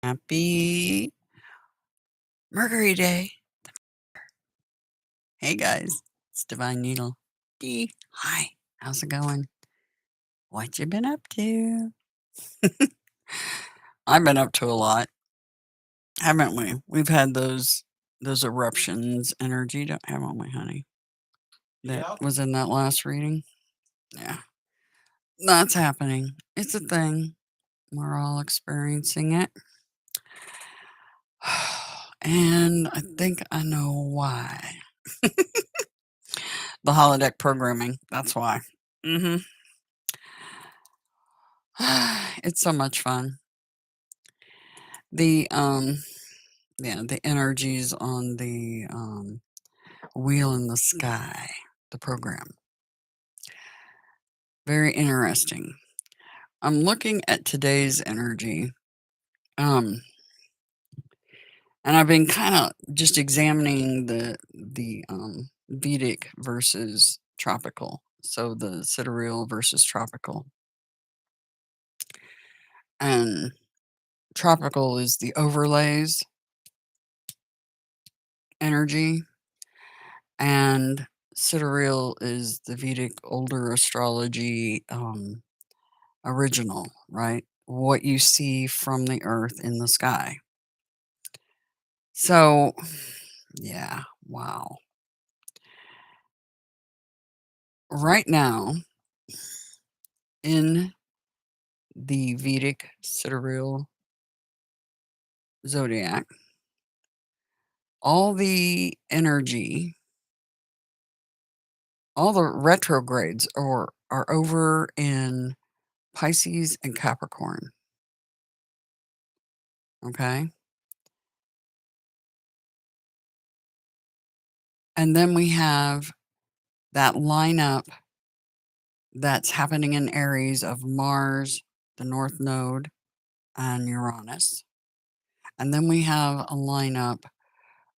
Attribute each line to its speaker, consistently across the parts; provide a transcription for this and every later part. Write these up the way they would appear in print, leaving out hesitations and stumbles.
Speaker 1: Happy Mercury Day. Hey guys, it's Divine Needle. Dee. Hi, how's it going? What you been up to? I've been up to a lot, haven't we? We've had those eruptions energy, haven't we, honey? That
Speaker 2: Yep.
Speaker 1: was in that last reading. Yeah, that's happening. It's a thing. We're all experiencing it. And I think I know why. The holodeck programming. That's why. Mm-hmm. It's so much fun. The yeah, the energies on the wheel in the sky, the program. Very interesting. I'm looking at today's energy. Um and I've been kind of just examining the Vedic versus tropical. So the sidereal versus tropical. And tropical is the overlays energy, and sidereal is the Vedic older astrology original, right? What you see from the earth in the sky. So, yeah, wow. Right now, in the Vedic sidereal zodiac, all the energy, all the retrogrades are over in Pisces and Capricorn. Okay. And then we have that lineup that's happening in Aries of Mars, the North Node, and Uranus. And then we have a lineup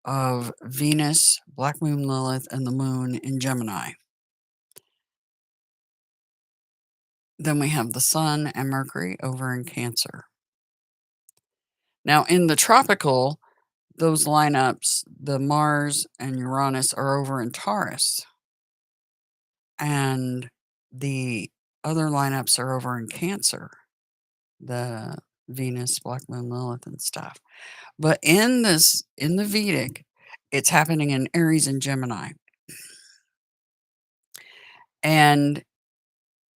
Speaker 1: of Venus, Black Moon Lilith, and the Moon in Gemini. Then we have the Sun and Mercury over in Cancer. Now, in the tropical, those lineups, the Mars and Uranus are over in Taurus. And the other lineups are over in Cancer, the Venus, Black Moon Lilith, and stuff. But in the Vedic, it's happening in Aries and Gemini. And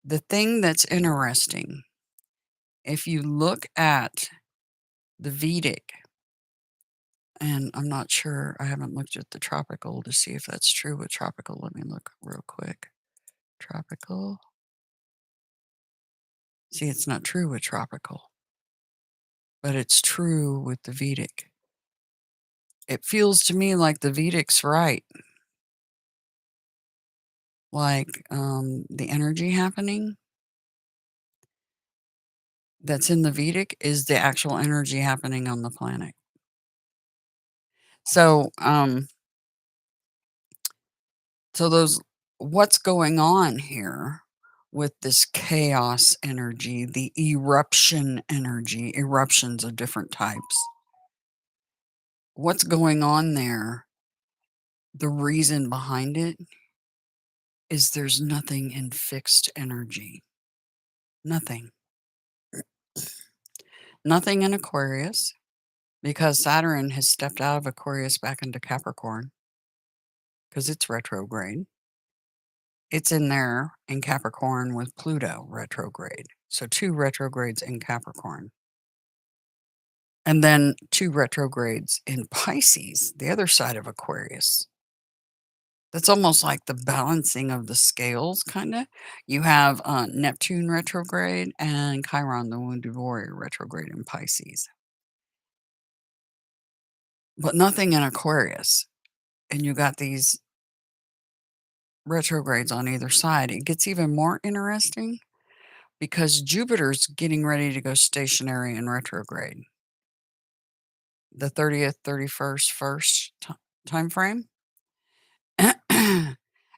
Speaker 1: the thing that's interesting, if you look at the Vedic, and I'm not sure, I haven't looked at the tropical to see if that's true with tropical. Let me look real quick. Tropical. See, it's not true with tropical, but it's true with the Vedic. It feels to me like the Vedic's right. Like the energy happening that's in the Vedic is the actual energy happening on the planet. So, so those what's going on here with this chaos energy, the eruption energy, eruptions of different types. What's going on there? The reason behind it is there's nothing in fixed energy. Nothing. Nothing in Aquarius, because Saturn has stepped out of Aquarius back into Capricorn because it's retrograde. It's in there in Capricorn with Pluto retrograde. So 2 retrogrades in Capricorn. And then 2 retrogrades in Pisces, the other side of Aquarius. That's almost like the balancing of the scales, kinda. You have Neptune retrograde and Chiron, the wounded warrior, retrograde in Pisces. But nothing in Aquarius. And you got these retrogrades on either side. It gets even more interesting because Jupiter's getting ready to go stationary in retrograde. The 30th, 31st, 1st time frame.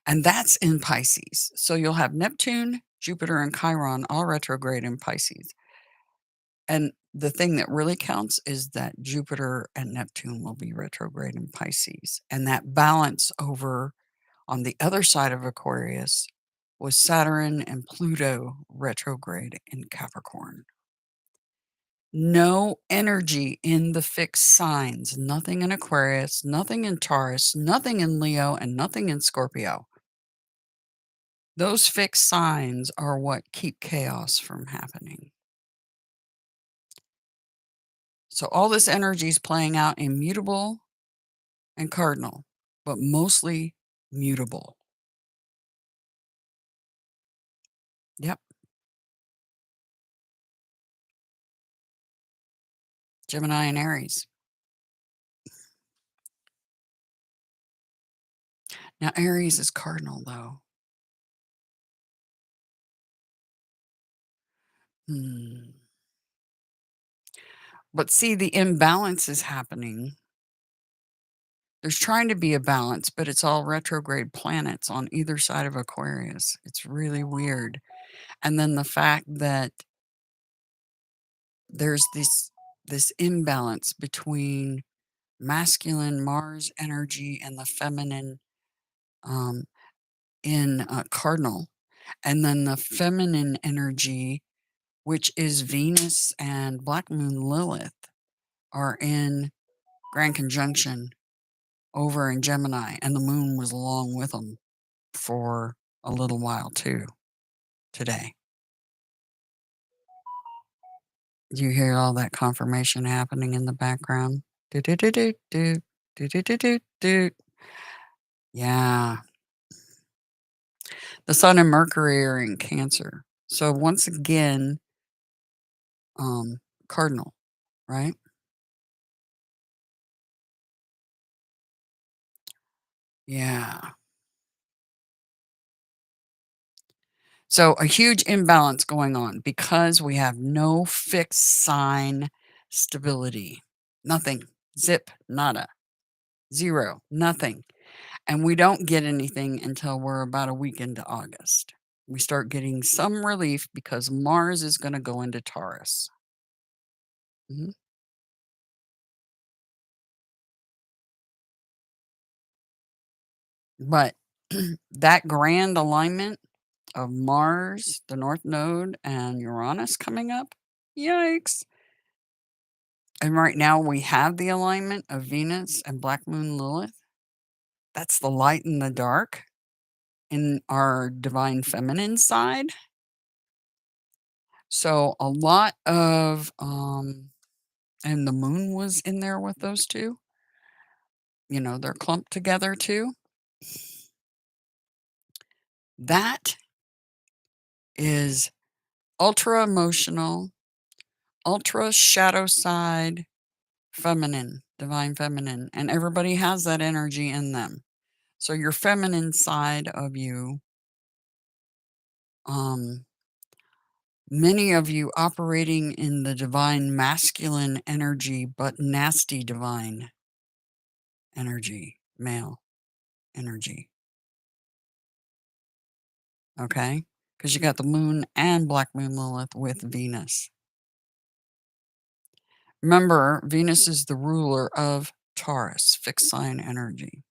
Speaker 1: And that's in Pisces. So you'll have Neptune, Jupiter, and Chiron all retrograde in Pisces. And the thing that really counts is that Jupiter and Neptune will be retrograde in Pisces. And that balance over on the other side of Aquarius was Saturn and Pluto retrograde in Capricorn. No energy in the fixed signs, nothing in Aquarius, nothing in Taurus, nothing in Leo, and nothing in Scorpio. Those fixed signs are what keep chaos from happening. So all this energy is playing out in mutable and cardinal, but mostly mutable. Yep. Gemini and Aries. Now, Aries is cardinal, though. Hmm. But see, the imbalance is happening. There's trying to be a balance, but it's all retrograde planets on either side of Aquarius. It's really weird. And then the fact that there's this imbalance between masculine Mars energy and the feminine um, in cardinal, and then the feminine energy, which is Venus and Black Moon Lilith, are in grand conjunction over in Gemini, and the moon was along with them for a little while too today. You hear all that confirmation happening in the background? Do do do do do do do do do do. Yeah, the Sun and Mercury are in Cancer, so once again, cardinal, right? Yeah. So a huge imbalance going on because we have no fixed sign stability. Nothing. Zip. Nada. Zero. Nothing. And we don't get anything until we're about a week into August. We start getting some relief because Mars is going to go into Taurus. Mhm. But that grand alignment of Mars, the North Node, and Uranus coming up, yikes. And right now we have the alignment of Venus and Black Moon Lilith. That's the light and the dark in our divine feminine side. So a lot of and the moon was in there with those two. You know, they're clumped together too. That is ultra emotional, ultra shadow side feminine, divine feminine, and everybody has that energy in them. So your feminine side of you, um, many of you operating in the divine masculine energy, but nasty divine energy, male energy. Okay? Because you got the moon and Black Moon Lilith with Venus. Remember, Venus is the ruler of Taurus, fixed sign energy.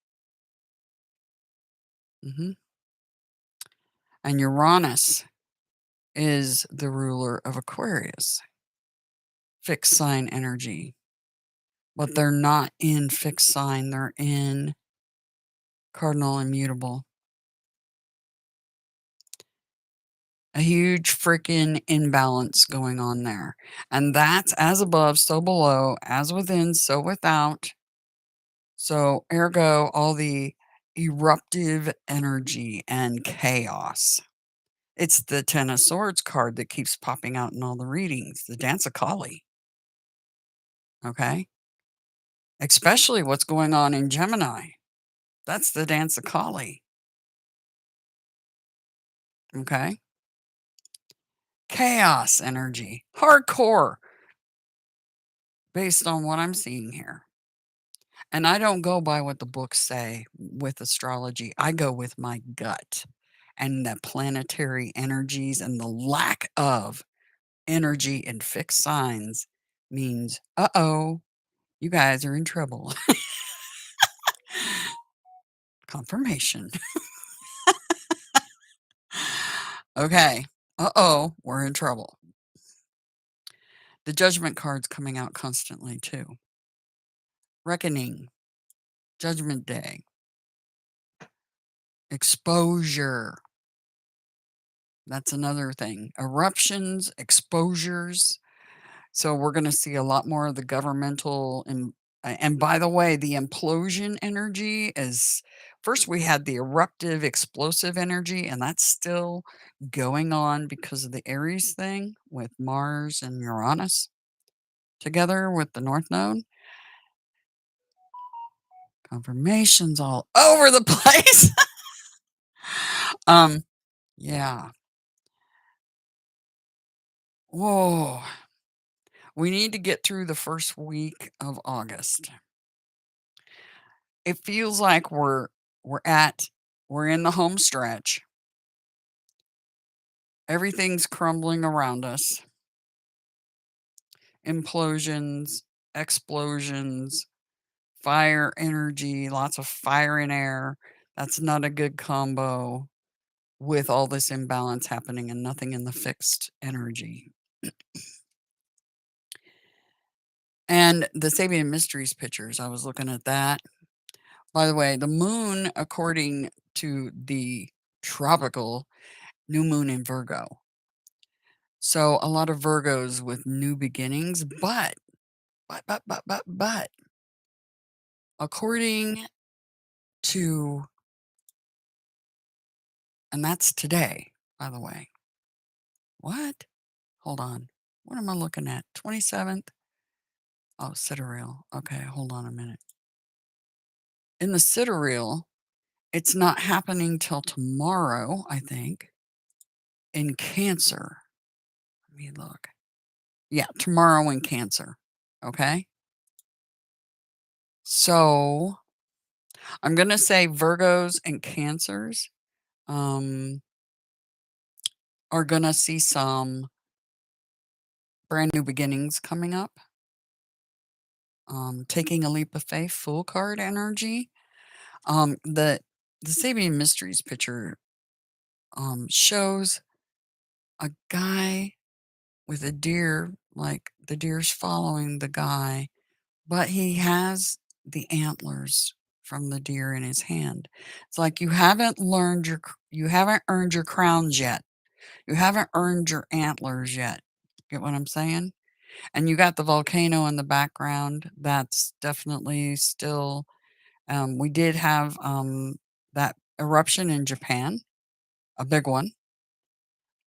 Speaker 1: hmm And Uranus is the ruler of Aquarius, fixed sign energy. But they're not in fixed sign, they're in cardinal immutable. A huge freaking imbalance going on there. And that's as above, so below, as within, so without. So, ergo, all the eruptive energy and chaos. It's the Ten of Swords card that keeps popping out in all the readings, the Dance of Kali. Okay? Especially what's going on in Gemini. That's the Dance of Kali. Okay? Chaos energy. Hardcore. Based on what I'm seeing here. And I don't go by what the books say with astrology. I go with my gut and the planetary energies and the lack of energy and fixed signs means, uh-oh, you guys are in trouble. Confirmation. Okay. Uh-oh, we're in trouble. The judgment card's coming out constantly too. Reckoning, Judgment Day, exposure. That's another thing. Eruptions, exposures. So we're going to see a lot more of the governmental and by the way, the implosion energy is first we had the eruptive explosive energy and that's still going on because of the Aries thing with Mars and Uranus together with the North Node. Confirmations all over the place. um yeah. Whoa. We need to get through the first week of August. It feels like we're at we're in the home stretch. Everything's crumbling around us. Implosions, explosions, fire energy, lots of fire and air. That's not a good combo with all this imbalance happening and nothing in the fixed energy. And the Sabian Mysteries pictures, I was looking at that. By the way, the moon, according to the tropical new moon in Virgo. So a lot of Virgos with new beginnings, but according to, and that's today, by the way. What? Hold on. What am I looking at? 27th? Oh, sidereal. Okay, hold on a minute. In the sidereal, it's not happening till tomorrow, I think, in Cancer. Let me look. Yeah, tomorrow in Cancer. Okay. So I'm going to say Virgos and Cancers are going to see some brand new beginnings coming up. Taking a leap of faith, Fool card energy. The Sabian Mysteries picture shows a guy with a deer, like the deer's following the guy, but he has the antlers from the deer in his hand. It's like you haven't earned your crowns yet. You haven't earned your antlers yet. Get what I'm saying? And you got the volcano in the background. That's definitely still. We did have that eruption in Japan, a big one.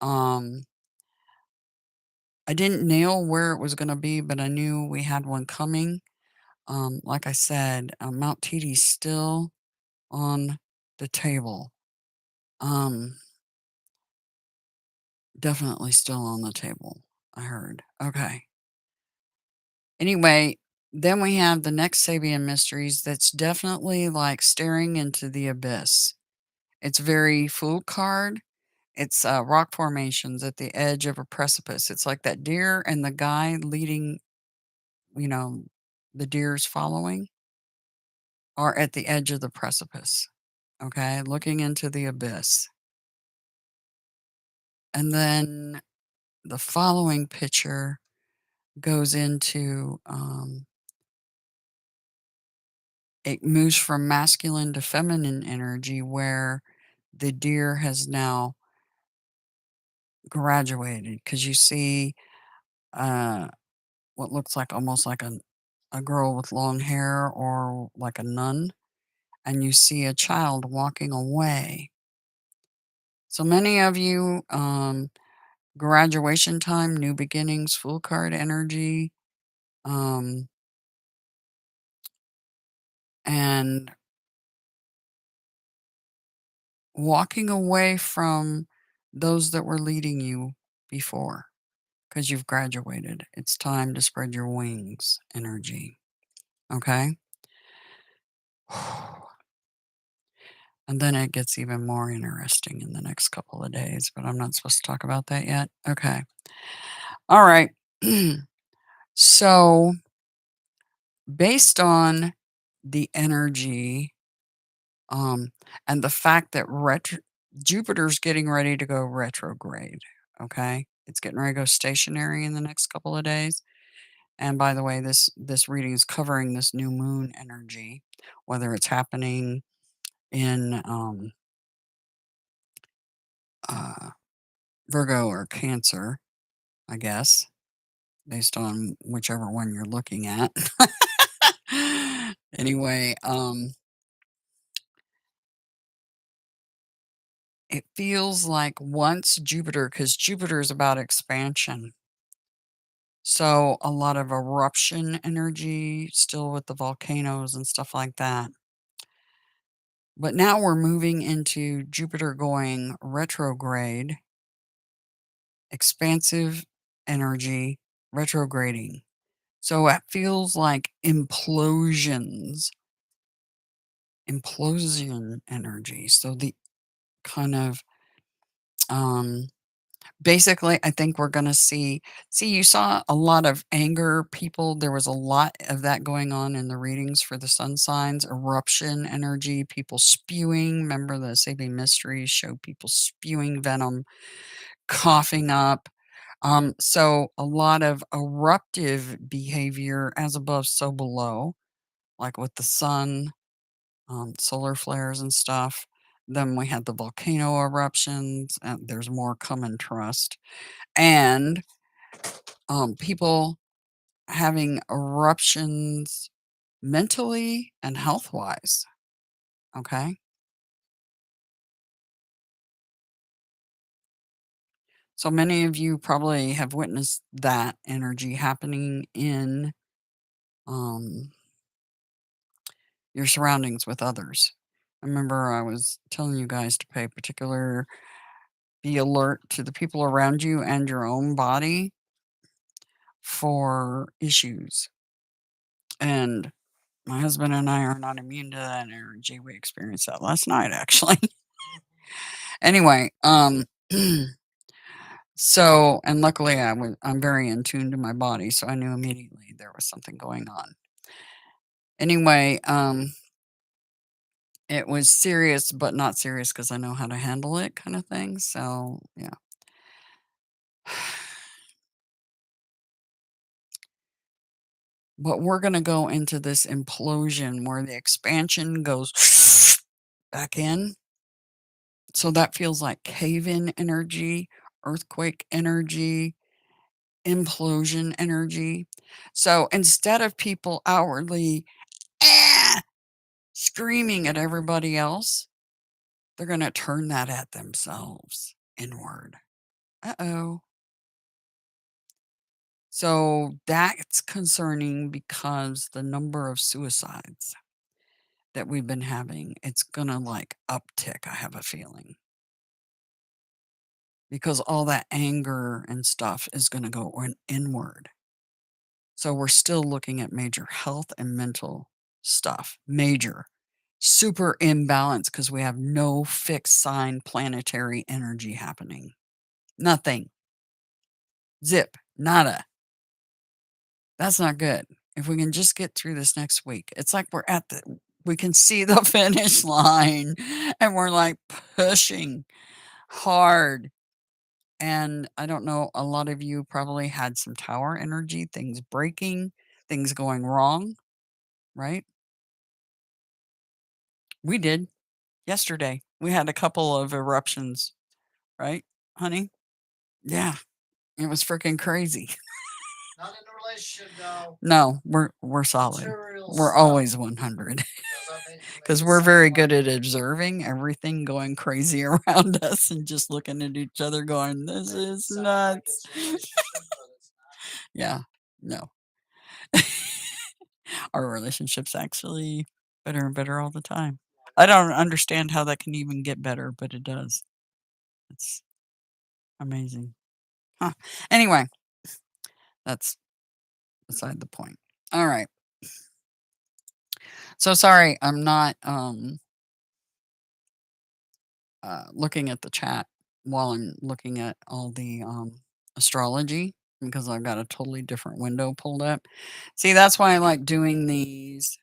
Speaker 1: I didn't nail where it was going to be, but I knew we had one coming. Like I said, Mount Titi's still on the table. Definitely still on the table, I heard. Okay. Anyway, then we have the next Sabian Mysteries that's definitely like staring into the abyss. It's very Fool card. It's rock formations at the edge of a precipice. It's like that deer and the guy leading, you know, the deer's following are at the edge of the precipice. Okay, looking into the abyss. And then the following picture goes into it moves from masculine to feminine energy where the deer has now graduated because you see what looks like almost like a girl with long hair or like a nun, and you see a child walking away. So many of you, graduation time, new beginnings, Fool card energy, um, and walking away from those that were leading you before because you've graduated. It's time to spread your wings energy. Okay. And then it gets even more interesting in the next couple of days, but I'm not supposed to talk about that yet. Okay. All right. So, based on the energy, um, and the fact that Jupiter's getting ready to go retrograde, okay? It's getting ready to go stationary in the next couple of days. And by the way, this reading is covering this new moon energy, whether it's happening in uh, Virgo or Cancer, I guess, based on whichever one you're looking at. Anyway, it feels like once Jupiter, because Jupiter is about expansion. So a lot of eruption energy still with the volcanoes and stuff like that. But now we're moving into Jupiter going retrograde, expansive energy retrograding. So it feels like implosion energy. So the kind of um basically I think we're going to see you saw a lot of anger people. There was a lot of that going on in the readings for the sun signs, eruption energy, people spewing. Remember the Saving Mysteries show people spewing venom, coughing up. So a lot of eruptive behavior as above, so below, like with the sun, solar flares and stuff. Then we had the volcano eruptions. There's more coming, trust. And people having eruptions mentally and health wise. Okay. So many of you probably have witnessed that energy happening in um, your surroundings with others. I remember I was telling you guys to be alert to the people around you and your own body for issues. And my husband and I are not immune to that energy. We experienced that last night, actually. Anyway, so and luckily I'm very in tune to my body, so I knew immediately there was something going on. Anyway, it was serious, but not serious because I know how to handle it, kind of thing. So yeah. But we're gonna go into this implosion where the expansion goes back in. So that feels like cave-in energy, earthquake energy, implosion energy. So instead of people outwardly "Ah!" screaming at everybody else, they're gonna turn that at themselves inward. Uh-oh. So that's concerning because the number of suicides that we've been having, it's gonna like uptick, I have a feeling. Because all that anger and stuff is gonna go inward. So we're still looking at major health and mental stuff. Major. Super imbalance because we have no fixed sign planetary energy happening. Nothing. Zip. Nada. That's not good. If we can just get through this next week, it's like we can see the finish line and we're like pushing hard. And I don't know, a lot of you probably had some tower energy, things breaking, things going wrong, right? We did yesterday. We had a couple of eruptions, right, honey? Yeah, it was freaking crazy.
Speaker 2: Not in a relationship, though.
Speaker 1: No, we're solid.
Speaker 2: Material
Speaker 1: We're
Speaker 2: stuff.
Speaker 1: always 100 because we're very good at observing everything going crazy around us and just looking at each other going, "This is nuts." Yeah, no. Our relationship's actually better and better all the time. I don't understand how that can even get better, but it does. It's amazing. Huh. Anyway, that's beside the point. All right. So sorry, I'm not looking at the chat while I'm looking at all the astrology. because I've got a totally different window pulled up. See, that's why I like doing these.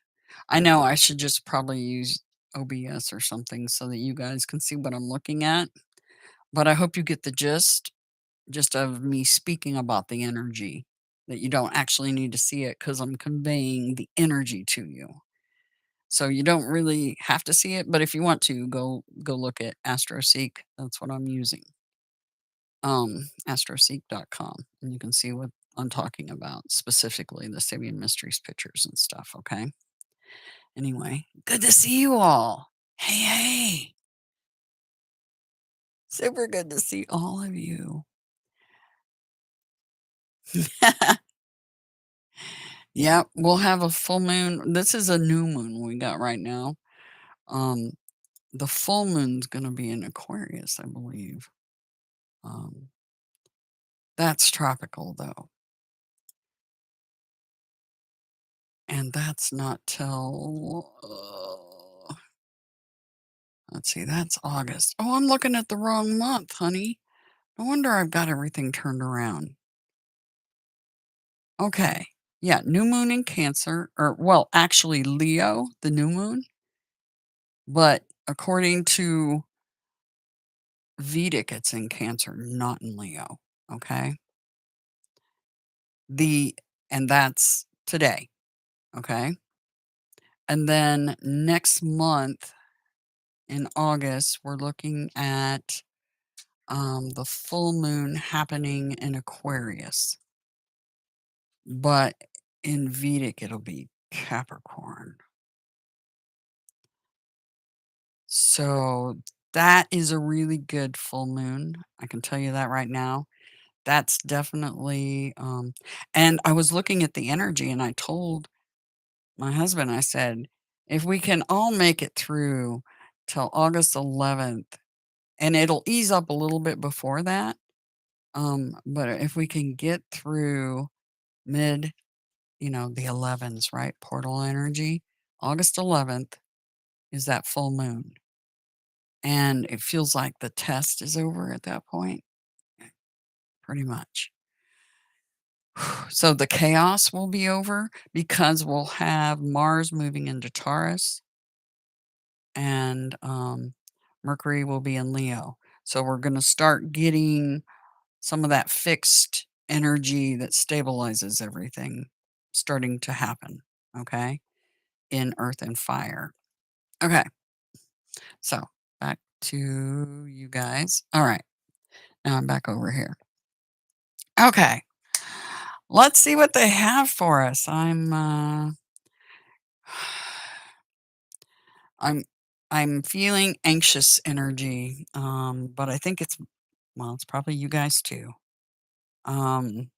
Speaker 1: I know I should just probably use OBS or something so that you guys can see what I'm looking at, but I hope you get the gist just of me speaking about the energy, that you don't actually need to see it because I'm conveying the energy to you. So you don't really have to see it, but if you want to, go look at AstroSeek. That's what I'm using. Astroseek.com, and you can see what I'm talking about, specifically the Sabian Mysteries pictures and stuff, okay? Anyway, good to see you all. Hey, hey. Super good to see all of you. Yeah, we'll have a full moon. This is a new moon we got right now. Um, the full moon's gonna be in Aquarius, I believe. Um, that's tropical though. And that's not till let's see, that's August. Oh, I'm looking at the wrong month, honey. No wonder I've got everything turned around. Okay. Yeah, new moon in Cancer, or well, actually Leo, the new moon. But according to Vedic, it's in Cancer, not in Leo. Okay. And that's today. Okay. And then next month in August, we're looking at the full moon happening in Aquarius. But in Vedic, it'll be Capricorn. So that is a really good full moon. I can tell you that right now. That's definitely, and I was looking at the energy and I told my husband, I said, if we can all make it through till August 11th, and it'll ease up a little bit before that. But if we can get through mid, the 11s, right? Portal energy, August 11th is that full moon. And it feels like the test is over at that point, pretty much. So the chaos will be over because we'll have Mars moving into Taurus and Mercury will be in Leo. So we're going to start getting some of that fixed energy that stabilizes everything starting to happen, okay, in Earth and Fire. Okay, so back to you guys. All right, now I'm back over here. Okay, let's see what they have for us. I'm feeling anxious energy, but I think it's probably you guys too. Um,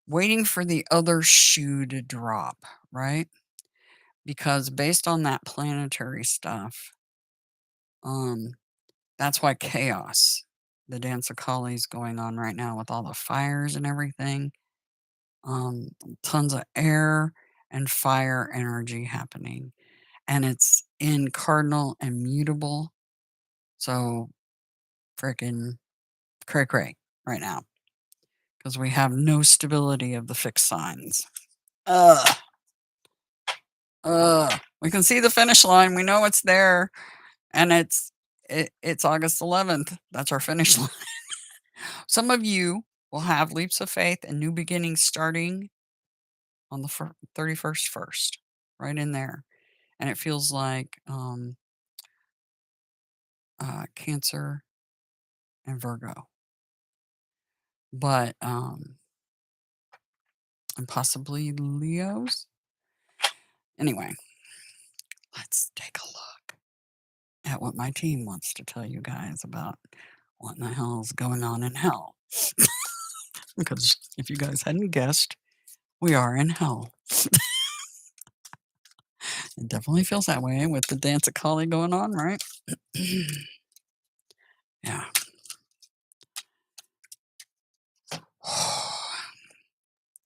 Speaker 1: waiting for the other shoe to drop, right? Because based on that planetary stuff, um, that's why chaos, the dance of Kali is going on right now with all the fires and everything. Um, tons of air and fire energy happening. And it's in cardinal and mutable. So freaking cray cray right now. Because we have no stability of the fixed signs. Ugh. We can see the finish line. We know it's there. And it's August 11th. That's our finish line. Some of you will have leaps of faith and new beginnings starting on the 31st first, right in there. And it feels like Cancer and Virgo. But and possibly Leos. Anyway, let's take a look at what my team wants to tell you guys about what in the hell is going on in hell. Because if you guys hadn't guessed, we are in hell. It definitely feels that way with the dance of Kali going on, right? Yeah.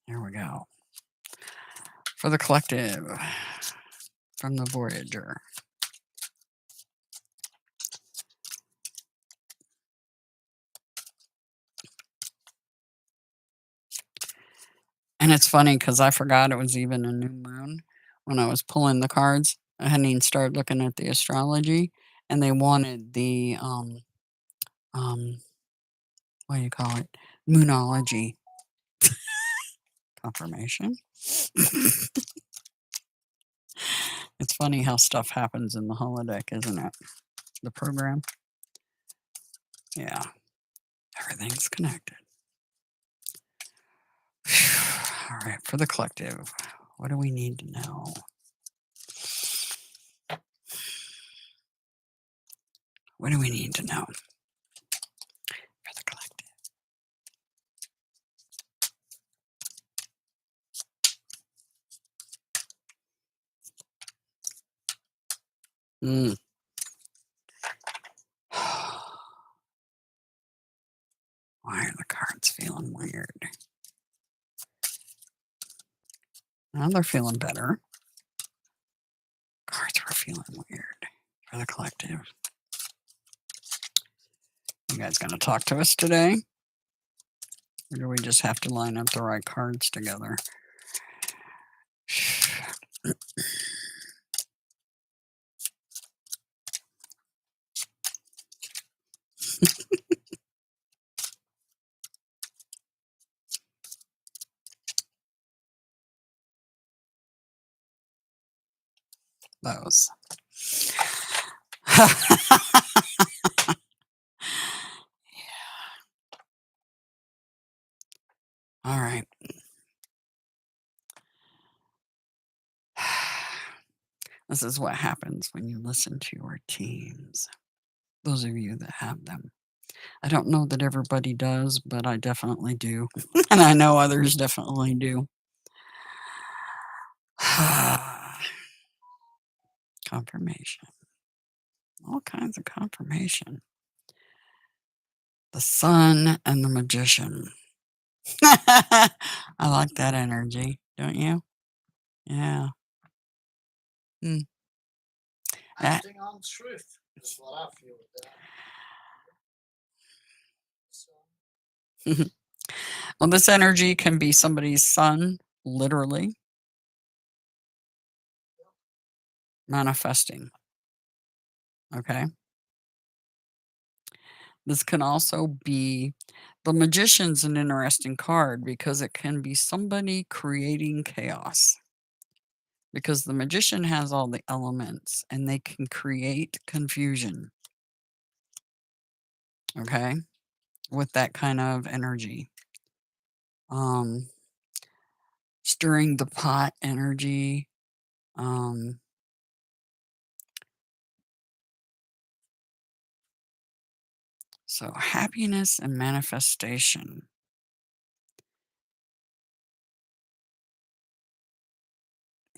Speaker 1: Here we go. For the collective from the Voyager. And it's funny because I forgot it was even a new moon when I was pulling the cards. I hadn't even started looking at the astrology, and they wanted the, um, what do you call it? Moonology confirmation. It's funny how stuff happens in the holodeck, isn't it? The program. Yeah, everything's connected. All right, for the collective, what do we need to know? What do we need to know for the collective? Mm. Why are the cards feeling weird? Now they're feeling better. Cards were feeling weird for the collective. You guys gonna talk to us today? Or do we just have to line up the right cards together? Those. All right. This is what happens when you listen to your teams. Those of you that have them. I don't know that everybody does, but I definitely do. And I know others definitely do. Confirmation. All kinds of confirmation. The sun and the magician. I like that energy, don't you? Yeah. Mm.
Speaker 2: Acting on truth is what I feel with that. So,
Speaker 1: Well, this energy can be somebody's sun, literally manifesting. Okay. This can also be the magician's an interesting card because it can be somebody creating chaos. Because the magician has all the elements and they can create confusion. Okay. With that kind of energy. Stirring the pot energy. So happiness and manifestation.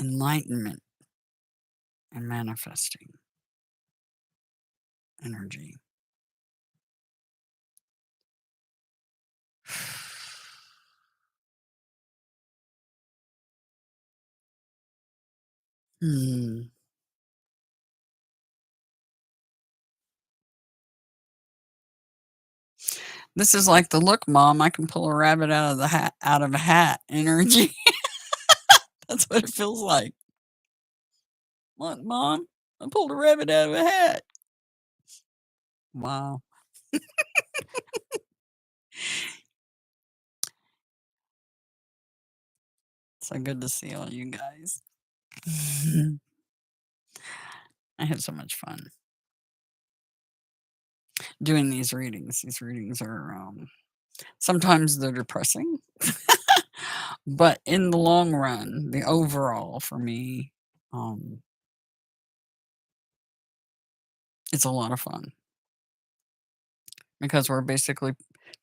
Speaker 1: Enlightenment and manifesting energy. Hmm. This is like the look, mom. I can pull a rabbit out of the hat, out of a hat energy. That's what it feels like. Look, mom, I pulled a rabbit out of a hat. Wow. So good to see all you guys. I had so much fun doing these readings. These readings are sometimes they're depressing, but in the long run, the overall for me, um, it's a lot of fun because we're basically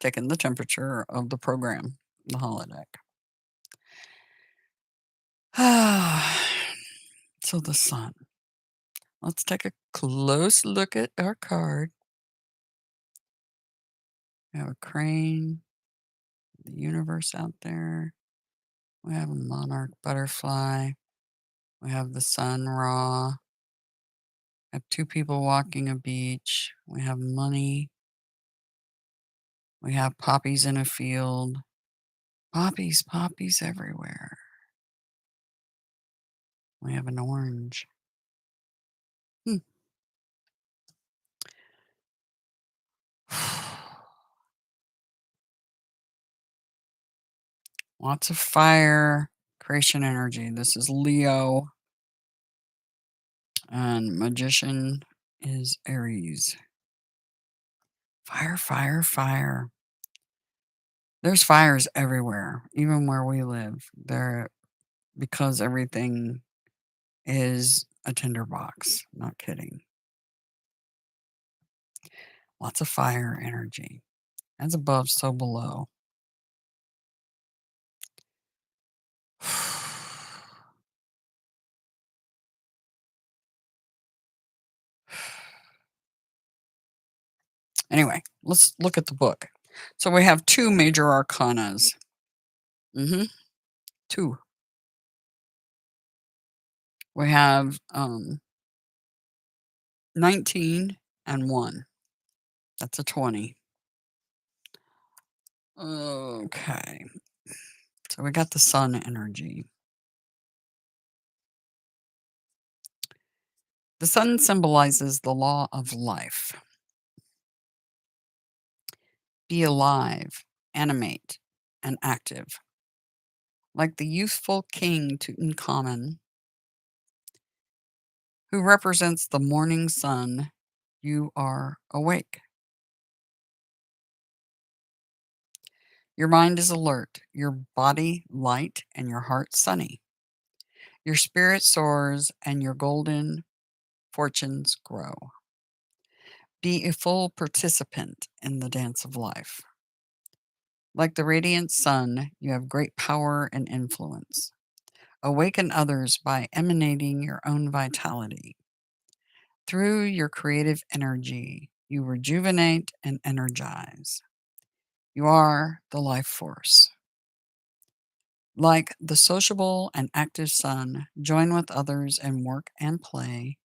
Speaker 1: taking the temperature of the program, the holodeck. So the sun. Let's take a close look at our card. We have a crane, the universe out there. We have a monarch butterfly. We have the sun raw. We have two people walking a beach. We have money. We have poppies in a field. Poppies, poppies everywhere. We have an orange. Hmm. Lots of fire, creation energy. This is Leo, and Magician is Aries. Fire, fire, fire. There's fires everywhere, even where we live. There, because everything is a tinderbox. Not kidding. Lots of fire energy. As above, so below. Anyway, let's look at the book. So we have two major arcanas. Two. We have 19 and 1. That's a 20. Okay. So we got the sun energy. The sun symbolizes the law of life. Be alive, animate, and active. Like the youthful king Tutankhamun, who represents the morning sun, you are awake. Your mind is alert, your body light, and your heart sunny. Your spirit soars, and your golden fortunes grow. Be a full participant in the dance of life. Like the radiant sun, you have great power and influence. Awaken others by emanating your own vitality. Through your creative energy, you rejuvenate and energize. You are the life force. Like the sociable and active sun, join with others in work and play.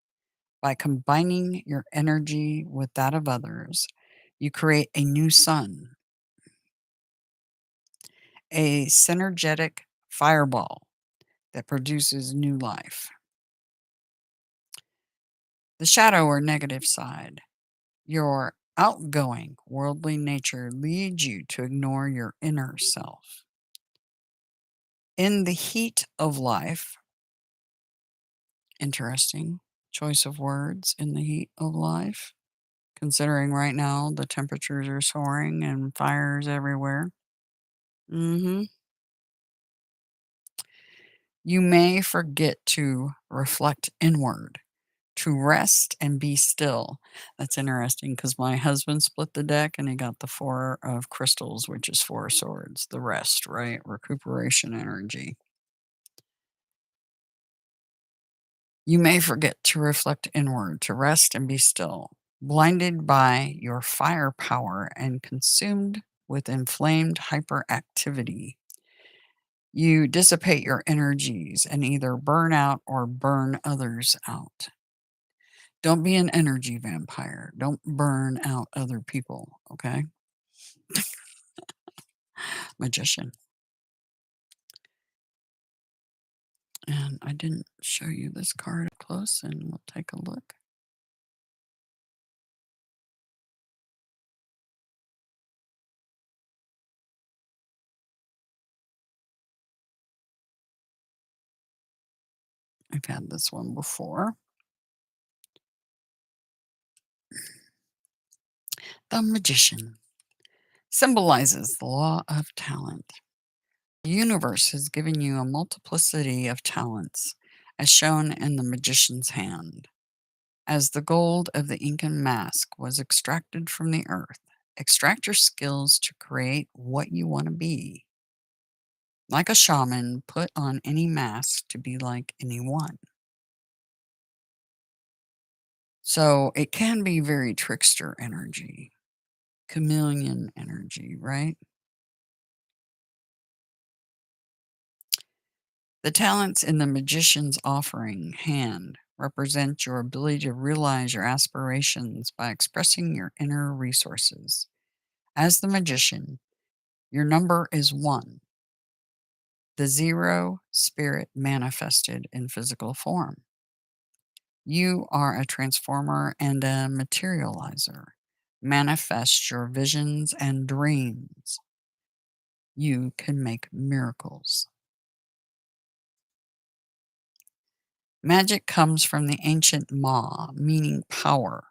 Speaker 1: By combining your energy with that of others, you create a new sun, a synergetic fireball that produces new life. The shadow or negative side, your outgoing worldly nature leads you to ignore your inner self. In the heat of life, interesting choice of words, in the heat of life, considering right now the temperatures are soaring and fires everywhere. hmm You may forget to reflect inward, to rest and be still. That's interesting because my husband split the deck and he got the Four of Crystals, which is Four of Swords, the rest, right? Recuperation energy. You may forget to reflect inward, to rest and be still, blinded by your fire power and consumed with inflamed hyperactivity. You dissipate your energies and either burn out or burn others out. Don't be an energy vampire. Don't burn out other people, okay? Magician. And I didn't show you this card up close, and we'll take a look. I've had this one before. The Magician symbolizes the law of talent. The universe has given you a multiplicity of talents, as shown in the magician's hand. As the gold of the Incan mask was extracted from the earth, extract your skills to create what you want to be. Like a shaman, put on any mask to be like anyone. So it can be very trickster energy, chameleon energy, right? The talents in the magician's offering hand represent your ability to realize your aspirations by expressing your inner resources. As the magician, your number is 1. the zero spirit manifested in physical form. You are a transformer and a materializer. Manifest your visions and dreams. You can make miracles. Magic comes from the ancient Ma, meaning power.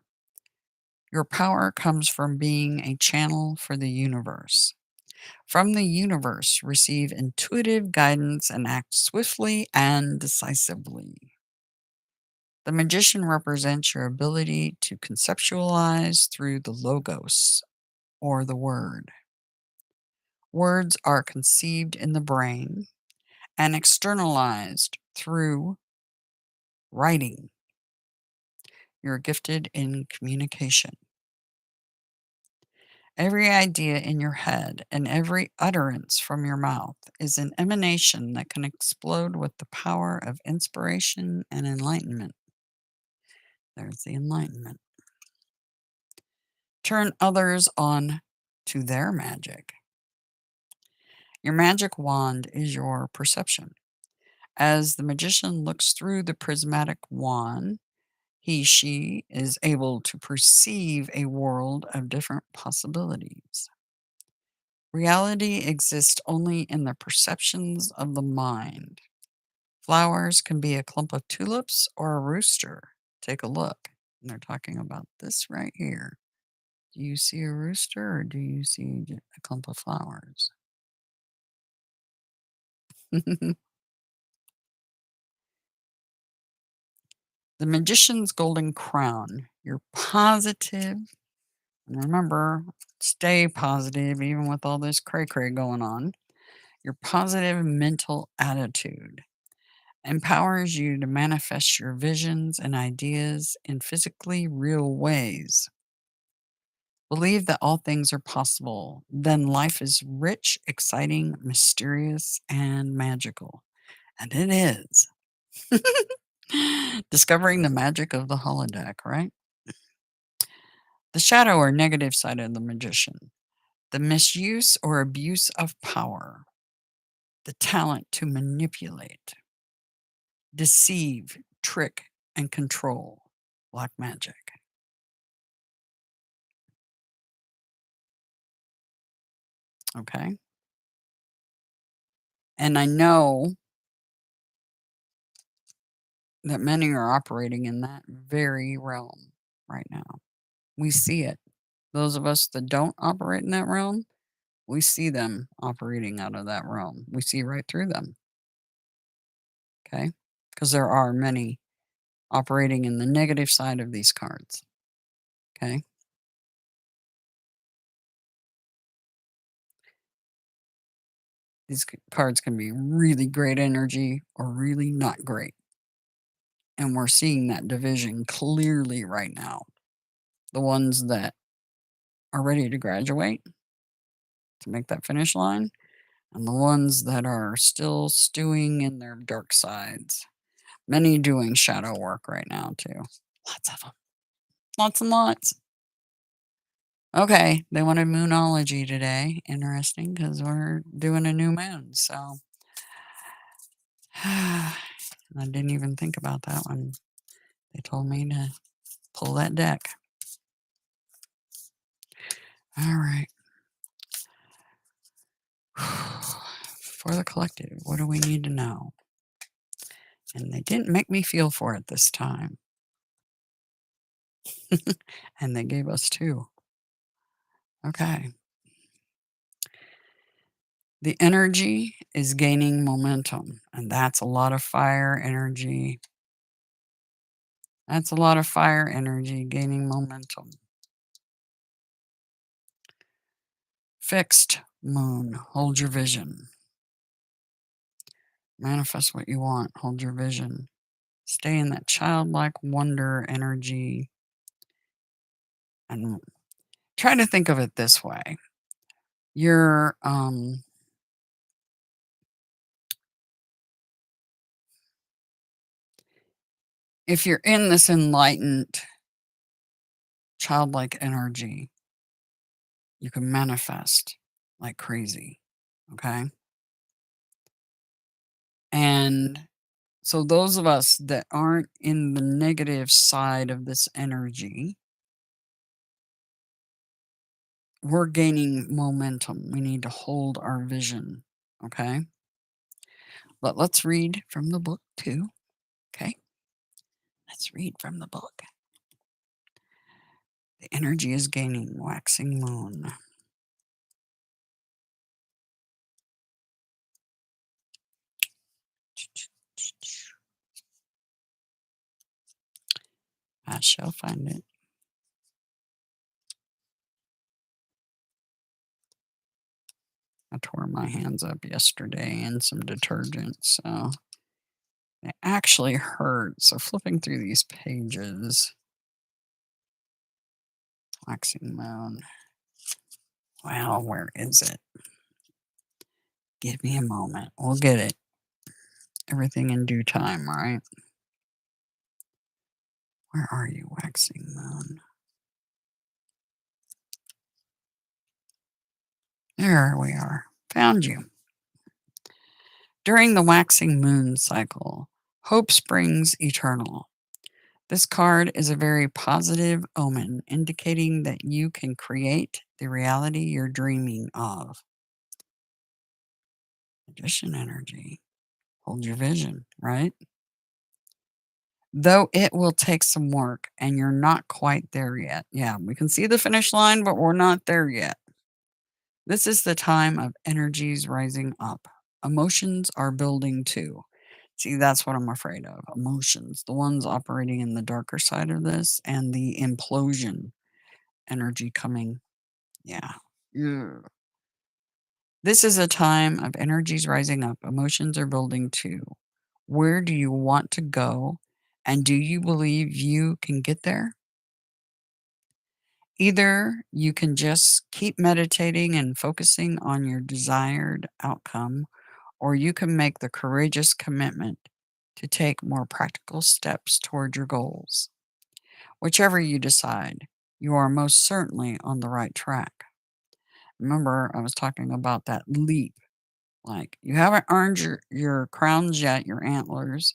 Speaker 1: Your power comes from being a channel for the universe. From the universe, receive intuitive guidance and act swiftly and decisively. The magician represents your ability to conceptualize through the logos, or the word. Words are conceived in the brain and externalized through writing. You're gifted in communication. Every idea in your head and every utterance from your mouth is an emanation that can explode with the power of inspiration and enlightenment. There's the enlightenment. Turn others on to their magic. Your magic wand is your perception. As the magician looks through the prismatic wand, she is able to perceive a world of different possibilities. Reality exists only in the perceptions of the mind. Flowers can be a clump of tulips or a rooster. Take a look. And they're talking about this right here. Do you see a rooster or do you see a clump of flowers? The magician's golden crown. You're positive. And remember, stay positive even with all this cray-cray going on. Your positive mental attitude empowers you to manifest your visions and ideas in physically real ways. Believe that all things are possible. Then life is rich, exciting, mysterious, and magical. And it is. Discovering the magic of the holodeck, right? The shadow or negative side of the magician. The misuse or abuse of power. The talent to manipulate, deceive, trick, and control. Black magic. Okay. And I know that many are operating in that very realm right now. We see it. Those of us that don't operate in that realm, we see them operating out of that realm. We see right through them. Okay. Because there are many operating in the negative side of these cards. Okay. These cards can be really great energy or really not great. And we're seeing that division clearly right now. The ones that are ready to graduate to make that finish line, and the ones that are still stewing in their dark sides. Many doing shadow work right now, too. Lots of them. Lots and lots. Okay, they wanted moonology today. Interesting, because we're doing a new moon, so. I didn't even think about that when they told me to pull that deck. All right. For the collective, what do we need to know? And they didn't make me feel for it this time. And they gave us two. Okay. The energy is gaining momentum, and that's a lot of fire energy. That's a lot of fire energy gaining momentum. Fixed moon, hold your vision. Manifest what you want, hold your vision. Stay in that childlike wonder energy. And try to think of it this way. You're if you're in this enlightened childlike energy, you can manifest like crazy. Okay. And so those of us that aren't in the negative side of this energy, we're gaining momentum. We need to hold our vision, okay? But let's read from the book too, okay? Let's read from the book. The energy is gaining, waxing moon. I shall find it. I tore my hands up yesterday in some detergent, so it actually hurt. So flipping through these pages, waxing moon. Well, where is it? Give me a moment. We'll get it. Everything in due time, right? Where are you, waxing moon? There we are. Found you. During the waxing moon cycle, hope springs eternal. This card is a very positive omen, indicating that you can create the reality you're dreaming of. Magician energy. Hold your vision, right? Though it will take some work and you're not quite there yet. Yeah, we can see the finish line, but we're not there yet. This is the time of energies rising up. Emotions are building too. See, that's what I'm afraid of. Emotions, the ones operating in the darker side of this, and the implosion energy coming. Yeah. Yeah. This is a time of energies rising up. Emotions are building too. Where do you want to go? And do you believe you can get there? Either you can just keep meditating and focusing on your desired outcome, or you can make the courageous commitment to take more practical steps toward your goals. Whichever you decide, you are most certainly on the right track. Remember, I was talking about that leap. Like, you haven't earned your crowns yet, your antlers,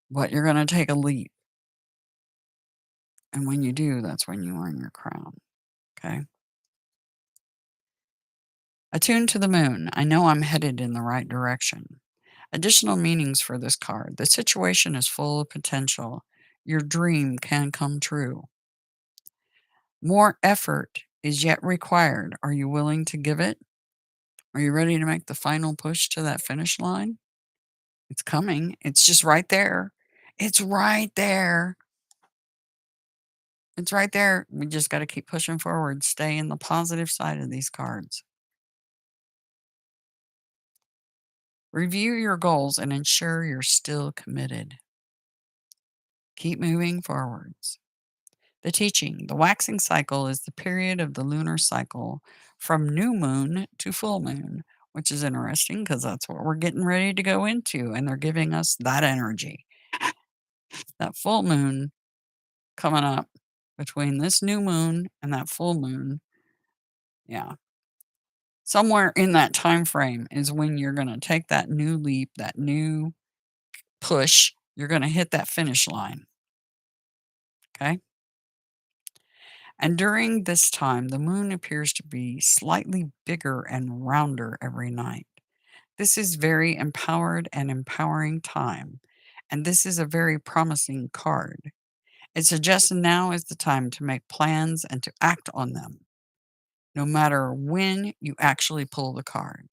Speaker 1: but you're going to take a leap. And when you do, that's when you earn your crown. Okay. Attuned to the moon. I know I'm headed in the right direction. Additional meanings for this card. The situation is full of potential. Your dream can come true. More effort is yet required. Are you willing to give it? Are you ready to make the final push to that finish line? It's coming. It's just right there. It's right there. It's right there. We just got to keep pushing forward. Stay in the positive side of these cards. Review your goals and ensure you're still committed. Keep moving forwards. The teaching. The waxing cycle is the period of the lunar cycle from new moon to full moon, which is interesting because that's what we're getting ready to go into. And they're giving us that energy. That full moon coming up between this new moon and that full moon. Yeah. Somewhere in that time frame is when you're going to take that new leap, that new push. You're going to hit that finish line. Okay. And during this time, the moon appears to be slightly bigger and rounder every night. This is very empowered and empowering time, and this is a very promising card. It suggests now is the time to make plans and to act on them, no matter when you actually pull the card.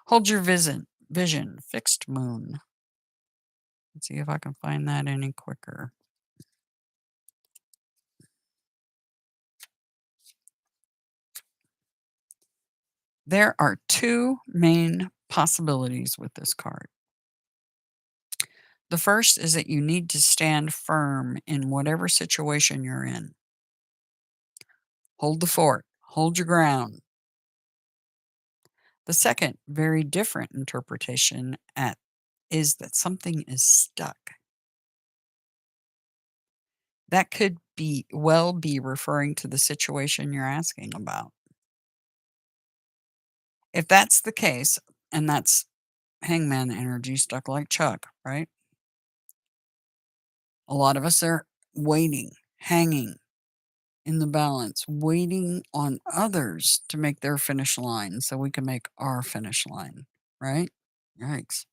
Speaker 1: Hold your vision, fixed moon. Let's see if I can find that any quicker. There are two main possibilities with this card. The first is that you need to stand firm in whatever situation you're in. Hold the fort, hold your ground. The second, very different interpretation is that something is stuck. That could be referring to the situation you're asking about. If that's the case, And that's hangman energy stuck like Chuck, right? A lot of us are waiting, hanging in the balance, waiting on others to make their finish line so we can make our finish line, right? Yikes.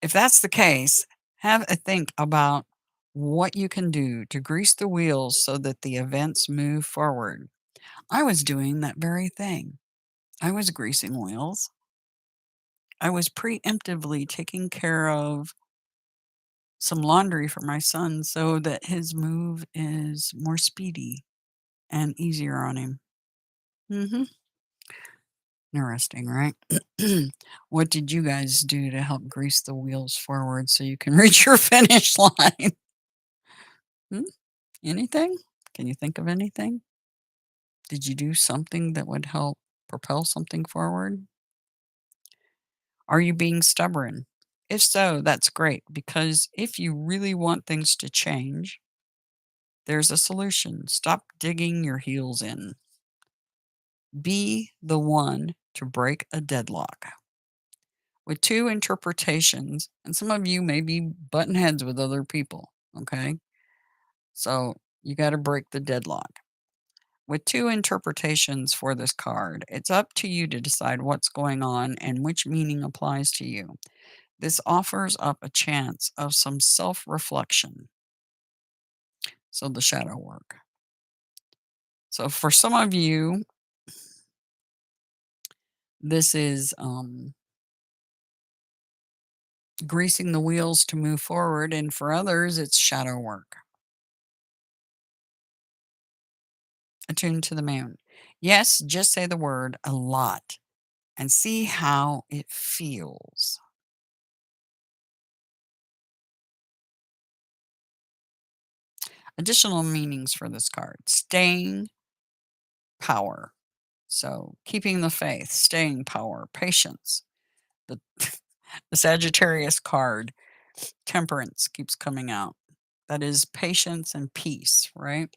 Speaker 1: If that's the case, have a think about what you can do to grease the wheels so that the events move forward. I was doing that very thing. I was greasing wheels. I was preemptively taking care of some laundry for my son so that his move is more speedy and easier on him. Hmm. Interesting, right? What did you guys do to help grease the wheels forward so you can reach your finish line? Hmm? Anything? Can you think of anything? Did you do something that would help propel something forward? Are you being stubborn? If so, that's great because if you really want things to change, there's a solution. Stop digging your heels in. Be the one to break a deadlock. With two interpretations, and some of you may be button heads with other people, okay? So you got to break the deadlock. With two interpretations for this card, it's up to you to decide what's going on and which meaning applies to you. This offers up a chance of some self reflection. So, the shadow work. So, for some of you, this is greasing the wheels to move forward, and for others, it's shadow work. Attuned to the moon. Yes, just say the word a lot and see how it feels. Additional meanings for this card: staying power. So, keeping the faith, staying power, patience. The, the Sagittarius card, temperance, keeps coming out. That is patience and peace, right?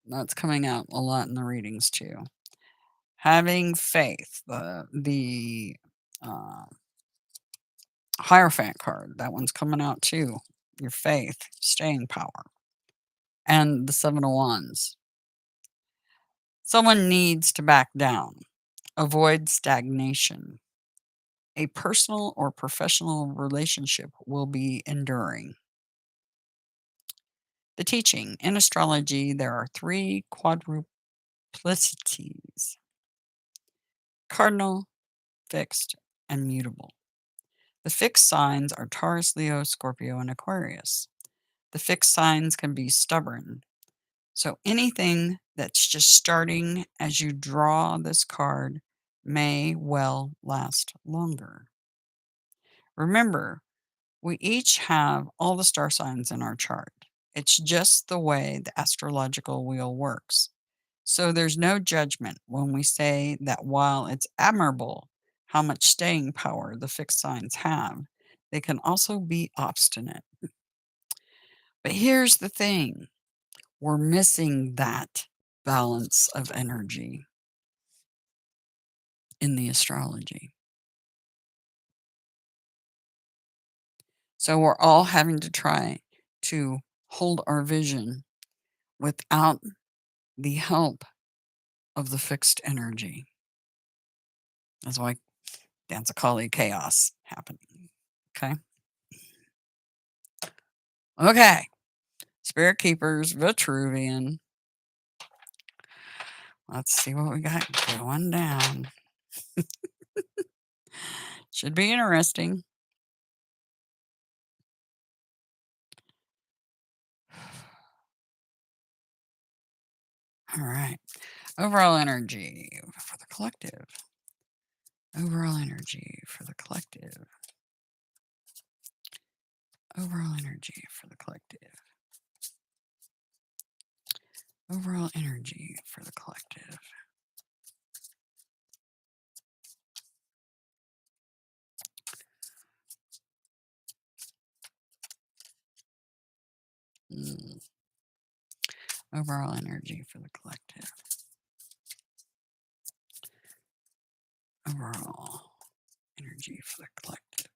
Speaker 1: That's coming out a lot in the readings too. Having faith, the uh, Hierophant card, that one's coming out too. Your faith, staying power, and the Seven of Wands. Someone needs to back down, avoid stagnation. A personal or professional relationship will be enduring. The teaching in astrology, there are three quadruplicities: cardinal, fixed, and mutable. The fixed signs are Taurus, Leo, Scorpio, and Aquarius. The fixed signs can be stubborn. So anything that's just starting as you draw this card may well last longer. Remember, we each have all the star signs in our chart. It's just the way the astrological wheel works. So there's no judgment when we say that while it's admirable how much staying power the fixed signs have, they can also be obstinate. But here's the thing, we're missing that balance of energy in the astrology. So we're all having to try to hold our vision without the help of the fixed energy. That's why Dance of Kali chaos happening. Okay. Okay. Spirit Keepers, Vitruvian. Let's see what we got going down. Should be interesting. All right. Overall energy for the collective. Overall energy for the collective. Overall energy for the collective. Overall energy for the collective. Overall energy for the collective. Overall energy for the collective.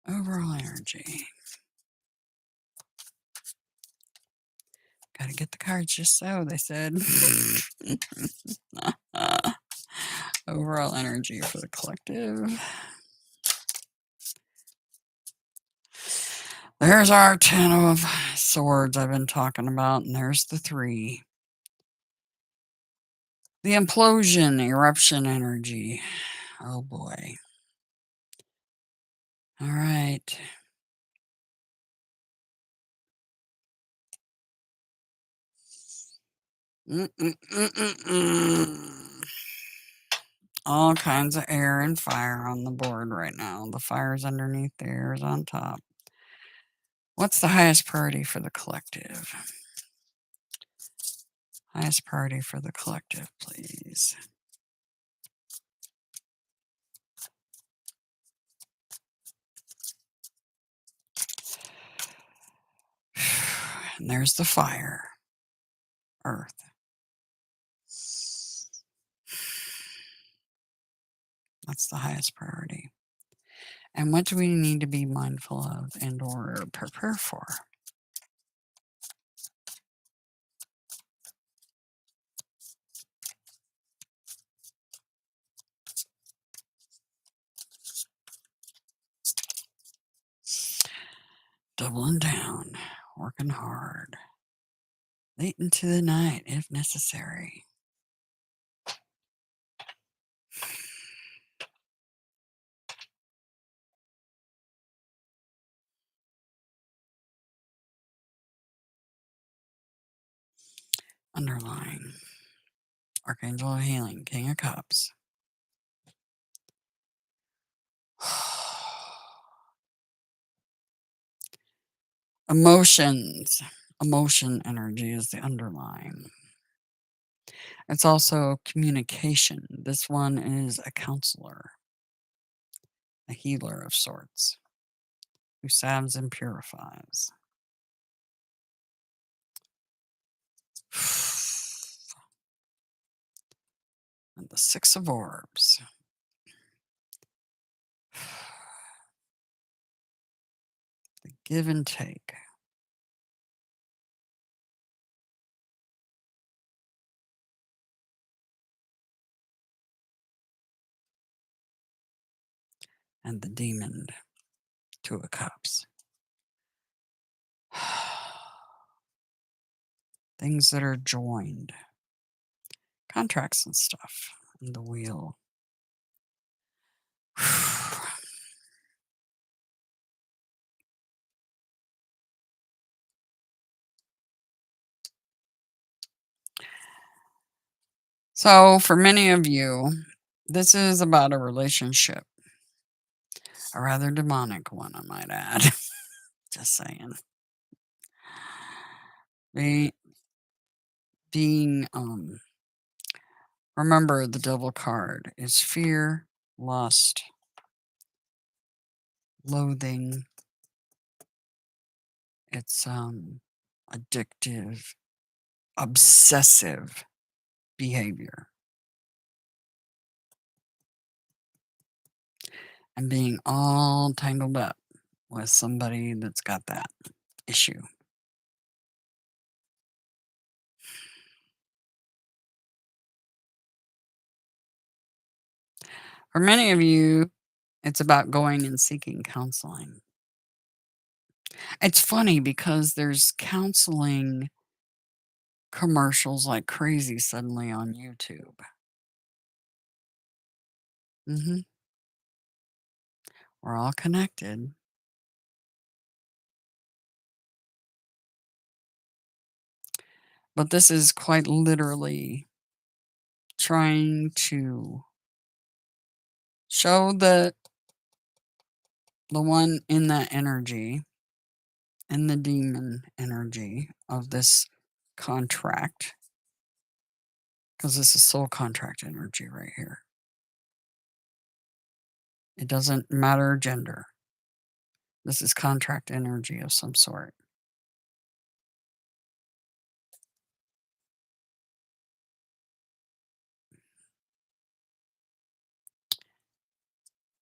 Speaker 1: Overall energy. Gotta get the cards just so, they said. Overall energy for the collective. There's our 10 of swords I've been talking about, and there's the 3. The implosion, eruption energy. Oh boy. All right. All kinds of air and fire on the board right now. The fire's underneath, the air is on top. What's the highest priority for the collective? Highest priority for the collective, please. And there's the fire. Earth. That's the highest priority. And what do we need to be mindful of and or prepare for? Doubling down, working hard, late into the night if necessary. Underlying. Archangel of Healing, King of Cups. Emotions. Emotion energy is the underlying. It's also communication. This one is a counselor, a healer of sorts, who salves and purifies. And the 6 of Orbs. The give and take. And the Demon, 2 of Cups. Things that are joined. Contracts and stuff. And the Wheel. So, for many of you, this is about a relationship. A rather demonic one, I might add. Just saying. Remember, the Devil card is fear, lust, loathing. It's addictive, obsessive behavior. And being all tangled up with somebody that's got that issue. For many of you, it's about going and seeking counseling. It's funny because there's counseling commercials like crazy suddenly on YouTube. We're all connected. But this is quite literally trying to show that the one in that energy, in the demon energy of this contract, because this is soul contract energy right here. It doesn't matter gender. This is contract energy of some sort.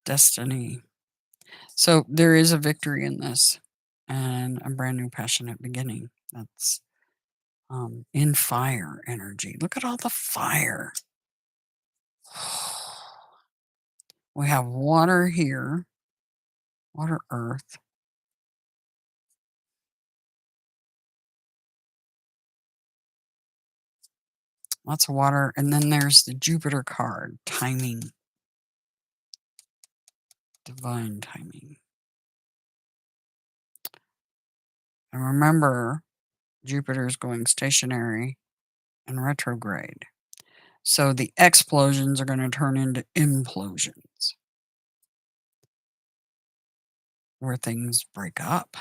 Speaker 1: destiny. So there is a victory in this and a brand new passionate beginning. That's in fire energy. Look at all the fire. We have water here, water, earth. Lots of water. And then there's the Jupiter card, timing, divine timing. And remember, Jupiter is going stationary and retrograde. So the explosions are going to turn into implosions, where things break up.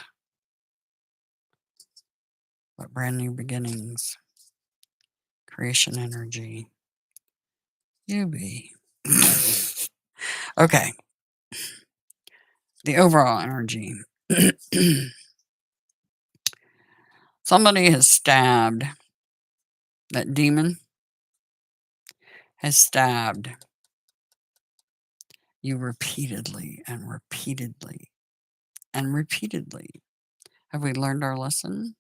Speaker 1: But brand new beginnings, creation energy. You be. Okay. The overall energy. Somebody has stabbed, that demon has stabbed you repeatedly and repeatedly and repeatedly. Have we learned our lesson?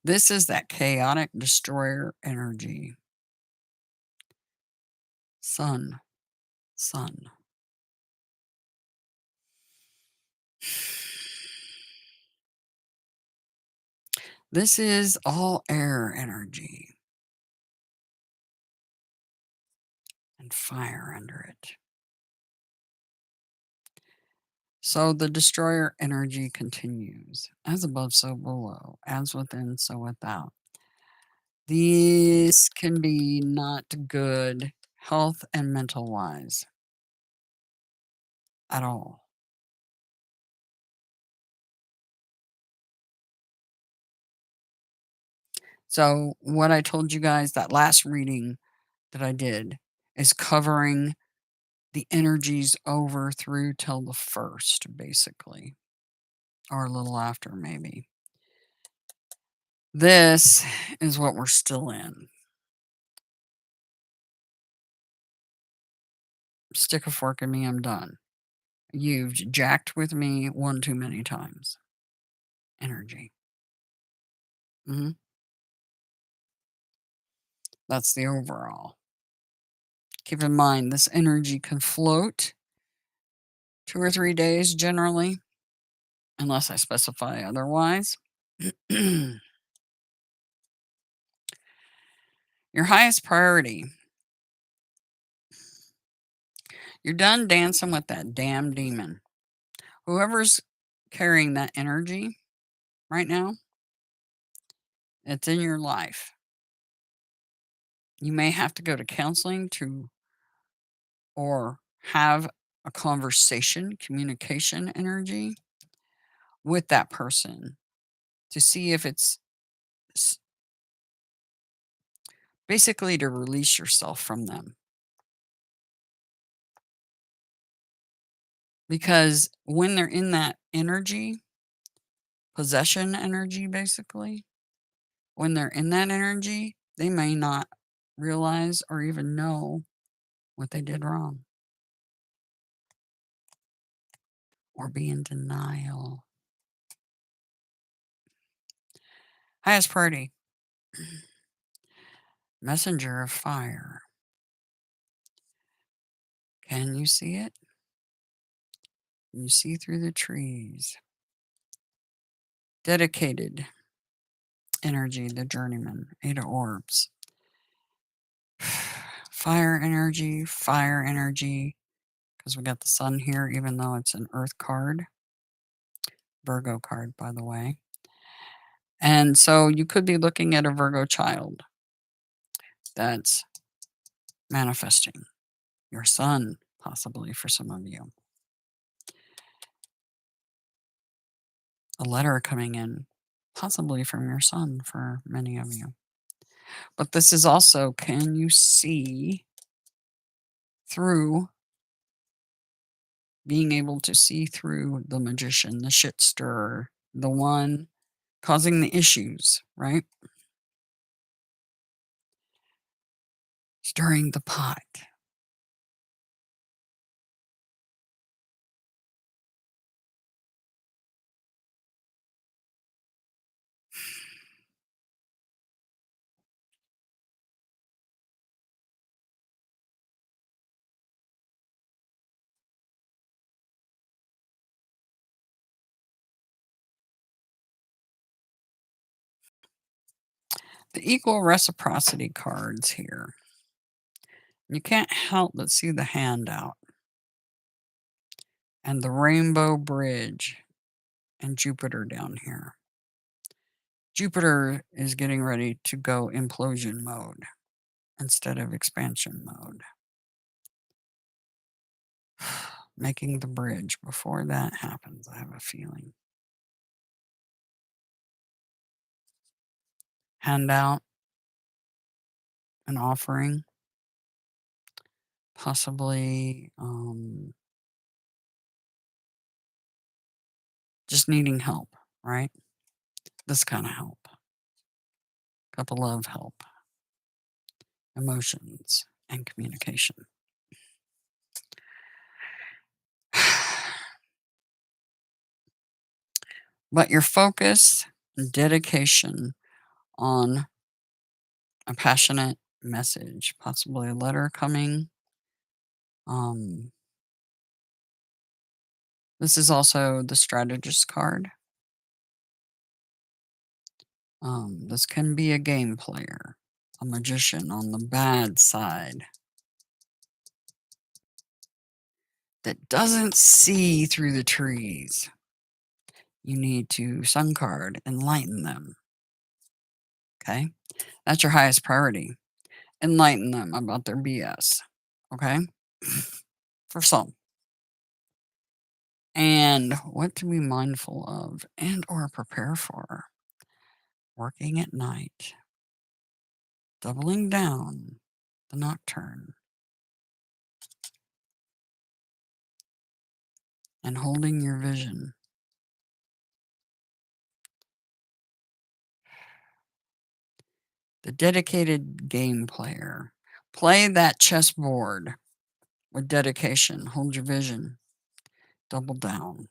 Speaker 1: This is that chaotic destroyer energy. Sun. This is all air energy and fire under it. So the destroyer energy continues. As above, so below. As within, so without. This can be not good health and mental wise at all. So what I told you guys, that last reading that I did, is covering the energies over through till the 1st, basically, or a little after, maybe. This is what we're still in. Stick a fork in me, I'm done. You've jacked with me one too many times. Energy. That's the overall. Keep in mind, this energy can float 2 or 3 days generally, unless I specify otherwise. Your highest priority. You're done dancing with that damn demon. Whoever's carrying that energy right now, it's in your life. You may have to go to counseling or have a conversation, communication energy with that person to see if it's basically to release yourself from them. Because when they're in that energy, possession energy, basically, when they're in that energy, they may not realize or even know what they did wrong or be in denial. Highest priority. Messenger of fire. Can you see it? Can you see through the trees? Dedicated energy, the journeyman, 8 of orbs. Fire energy, because we got the sun here, even though it's an earth card. Virgo card, by the way. And so you could be looking at a Virgo child that's manifesting. Your son, possibly, for some of you. A letter coming in, possibly from your son for many of you. But this is also, can you see through, being able to see through the magician, the shit stirrer, the one causing the issues, right? Stirring the pot. The equal reciprocity cards here. You can't help but see the handout and the rainbow bridge and Jupiter down here. Jupiter is getting ready to go implosion mode instead of expansion mode. Making the bridge before that happens, I have a feeling. Handout, an offering, possibly just needing help, right? This kind of help. Couple of help, emotions, and communication. But your focus and dedication on a passionate message, possibly a letter coming. This is also the strategist card. This can be a game player, a magician on the bad side that doesn't see through the trees. You need to sun card, enlighten them. Okay? That's your highest priority. Enlighten them about their BS. Okay? For some. And what to be mindful of and or prepare for. Working at night. Doubling down the nocturne. And holding your vision. The dedicated game player. Play that chessboard with dedication. Hold your vision. Double down.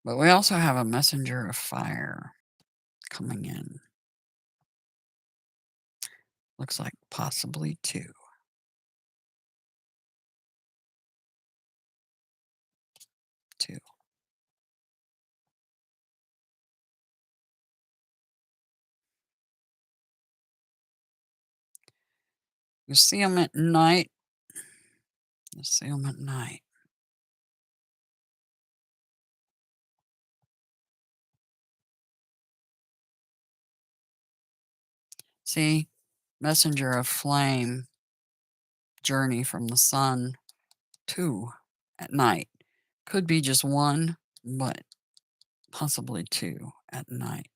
Speaker 1: But we also have a messenger of fire coming in. Looks like possibly two. Two. You see them at night. You see them at night. See, messenger of flame, journey from the sun, two at night. Could be just one, but possibly two at night.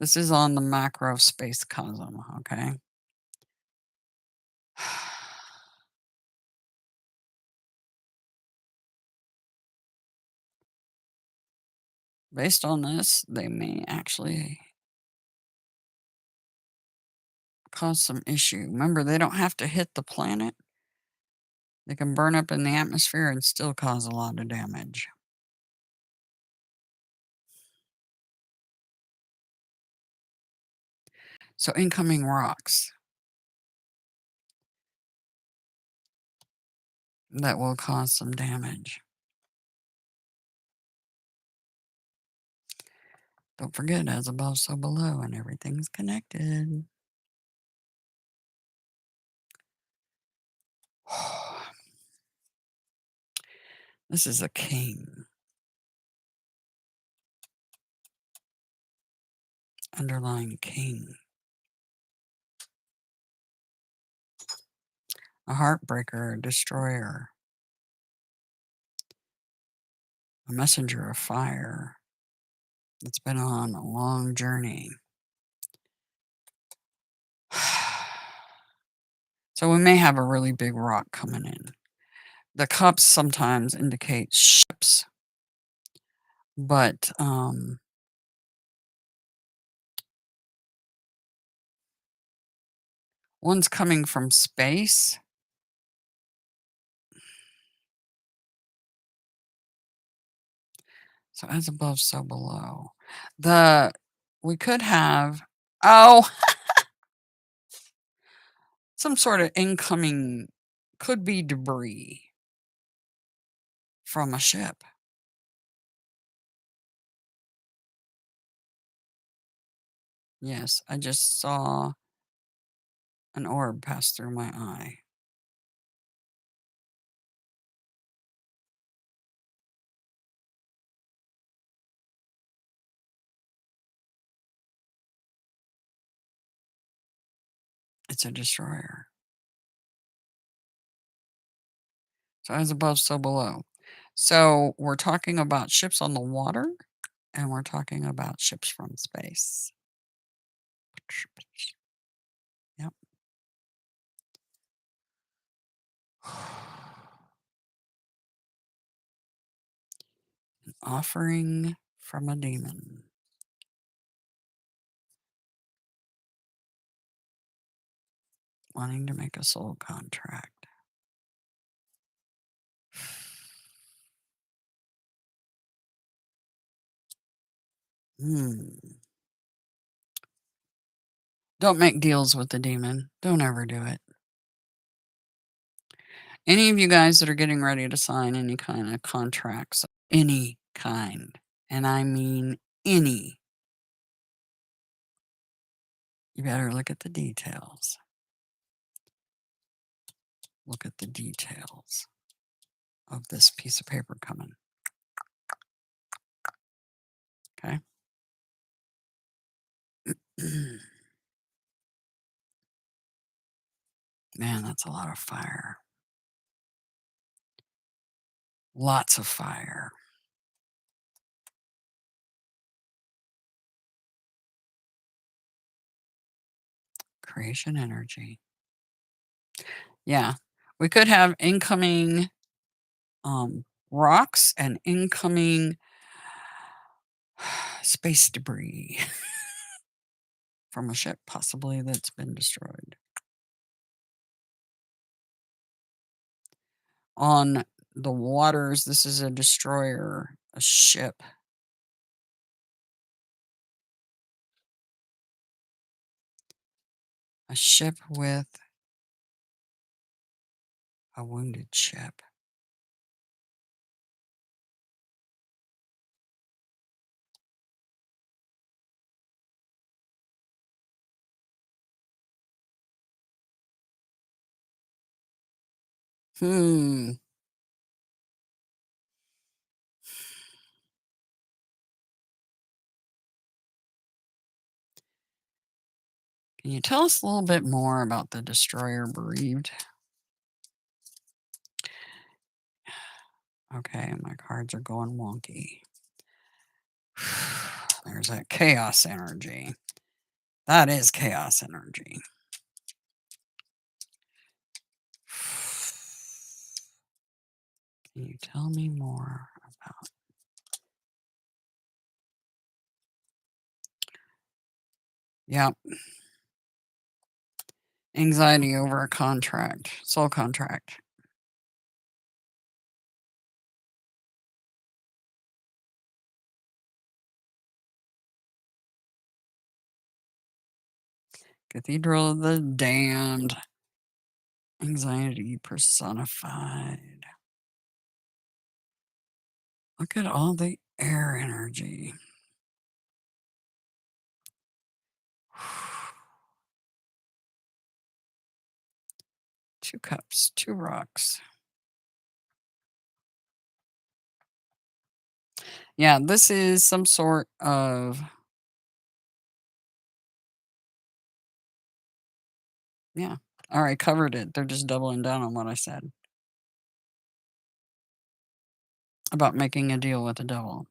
Speaker 1: This is on the macro space cosm, okay? Based on this, they may actually cause some issue. Remember, they don't have to hit the planet. They can burn up in the atmosphere and still cause a lot of damage. So incoming rocks that will cause some damage. Don't forget, as above, so below, and everything's connected. This is a king. Underlying king. A heartbreaker, a destroyer. A messenger of fire. It's been on a long journey. So we may have a really big rock coming in. The cups sometimes indicate ships, but one's coming from space. So as above, so below. We could have some sort of incoming, could be debris from a ship. Yes, I just saw an orb pass through my eye. It's a destroyer. So as above, so below. So we're talking about ships on the water, and we're talking about ships from space. Yep. An offering from a demon. Wanting to make a soul contract. Don't make deals with the demon. Don't ever do it. Any of you guys that are getting ready to sign any kind of contracts, any kind, and I mean any, you better look at the details. Look at the details of this piece of paper coming. Okay? Man, that's a lot of fire. Lots of fire. Creation energy. Yeah. We could have incoming rocks and incoming space debris from a ship, possibly, that's been destroyed. On the waters, this is a destroyer, a ship. A ship with a wounded ship. Hmm. Can you tell us a little bit more about the destroyer bereaved? Okay, my cards are going wonky. There's that chaos energy. That is chaos energy. Can you tell me more about? Yep. Anxiety over a contract, soul contract. Cathedral of the Damned. Anxiety personified. Look at all the air energy. Two cups, two rocks. Yeah, this is some sort of. Yeah, all right, covered it. They're just doubling down on what I said about making a deal with the devil.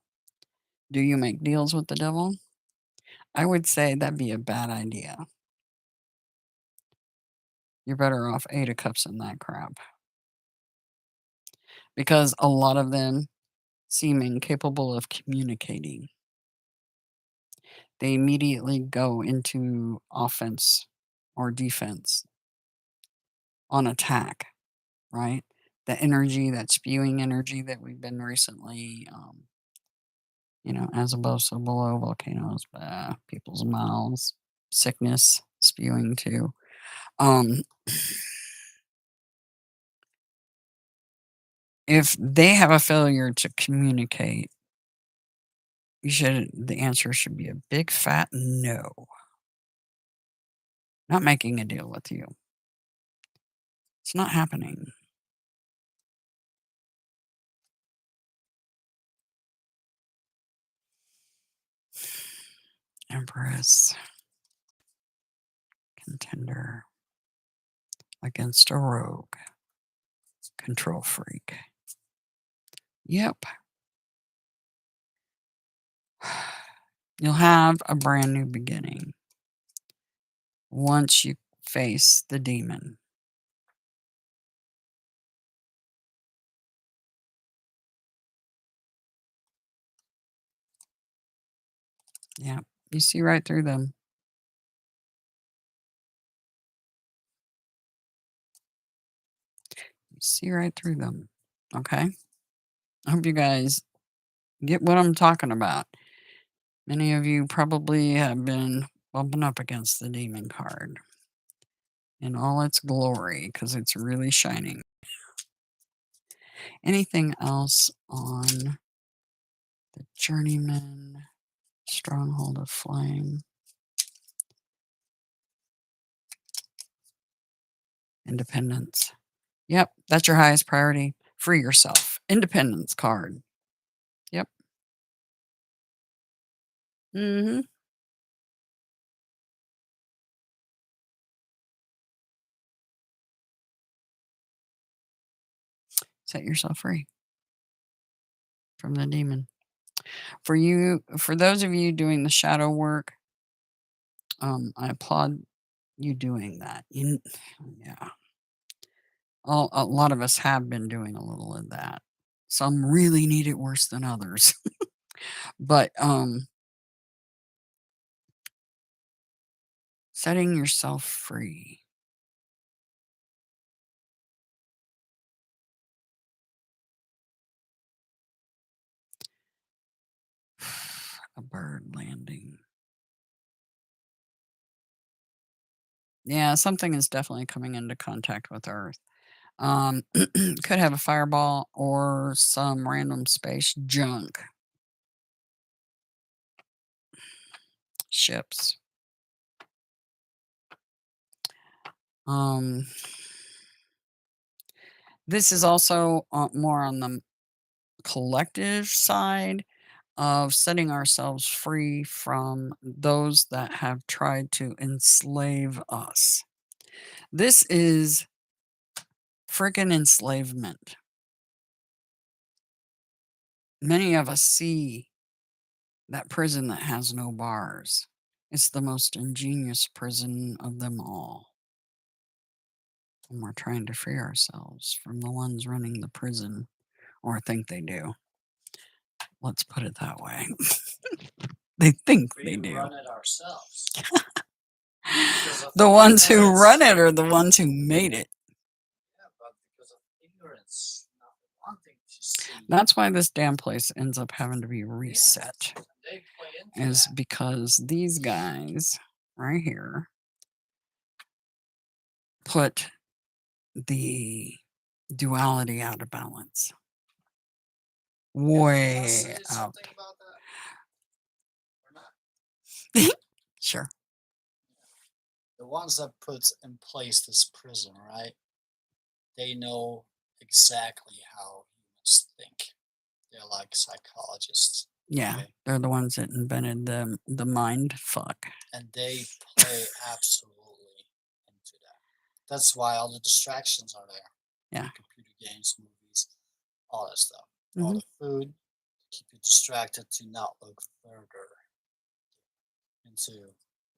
Speaker 1: Do you make deals with the devil? I would say that'd be a bad idea. You're better off 8 of cups than that crap. Because a lot of them seem incapable of communicating. They immediately go into offense or defense on attack, right? The energy, that spewing energy that we've been recently, as above, so below, volcanoes, people's mouths, sickness spewing too. Um, if they have a failure to communicate, the answer should be a big fat no. Not making a deal with you. It's not happening. Empress. Contender. Against a rogue. Control freak. Yep. You'll have a brand new beginning once you face the demon. Yeah, you see right through them. You see right through them. Okay? I hope you guys get what I'm talking about. Many of you probably have been bumping up against the demon card in all its glory because it's really shining. Anything else on the journeyman, stronghold of flame, independence? Yep, that's your highest priority. Free yourself. Independence card. Yep. Mm-hmm. Set yourself free from the demon. For those of you doing the shadow work, I applaud you doing that. Yeah. A lot of us have been doing a little of that. Some really need it worse than others. But setting yourself free. A bird landing. Yeah, something is definitely coming into contact with Earth. Could have a fireball or some random space junk. Ships. This is also more on the collective side of setting ourselves free from those that have tried to enslave us. This is freaking enslavement. Many of us see that prison that has no bars. It's the most ingenious prison of them all. And we're trying to free ourselves from the ones running the prison, or think they do. Let's put it that way. They think they do.
Speaker 2: Run it ourselves.
Speaker 1: The ones who run it are the ones who made it.
Speaker 2: Yeah, but because of ignorance, not wanting to see.
Speaker 1: That's why this damn place ends up having to be reset.
Speaker 2: Yes, they play into
Speaker 1: Is
Speaker 2: that.
Speaker 1: because these guys right here put the duality out of balance. Way
Speaker 2: Can I say
Speaker 1: out.
Speaker 2: something about that? Or not?
Speaker 1: Sure.
Speaker 2: The ones that put in place this prison, right? They know exactly how humans think. They're like psychologists.
Speaker 1: Yeah,
Speaker 2: Okay?
Speaker 1: they're the ones that invented the mind fuck.
Speaker 2: And they play absolutely into that. That's why all the distractions are there.
Speaker 1: Yeah.
Speaker 2: Computer games, movies, all that stuff.
Speaker 1: Mhm.
Speaker 2: All the food. keep you distracted to not look further into,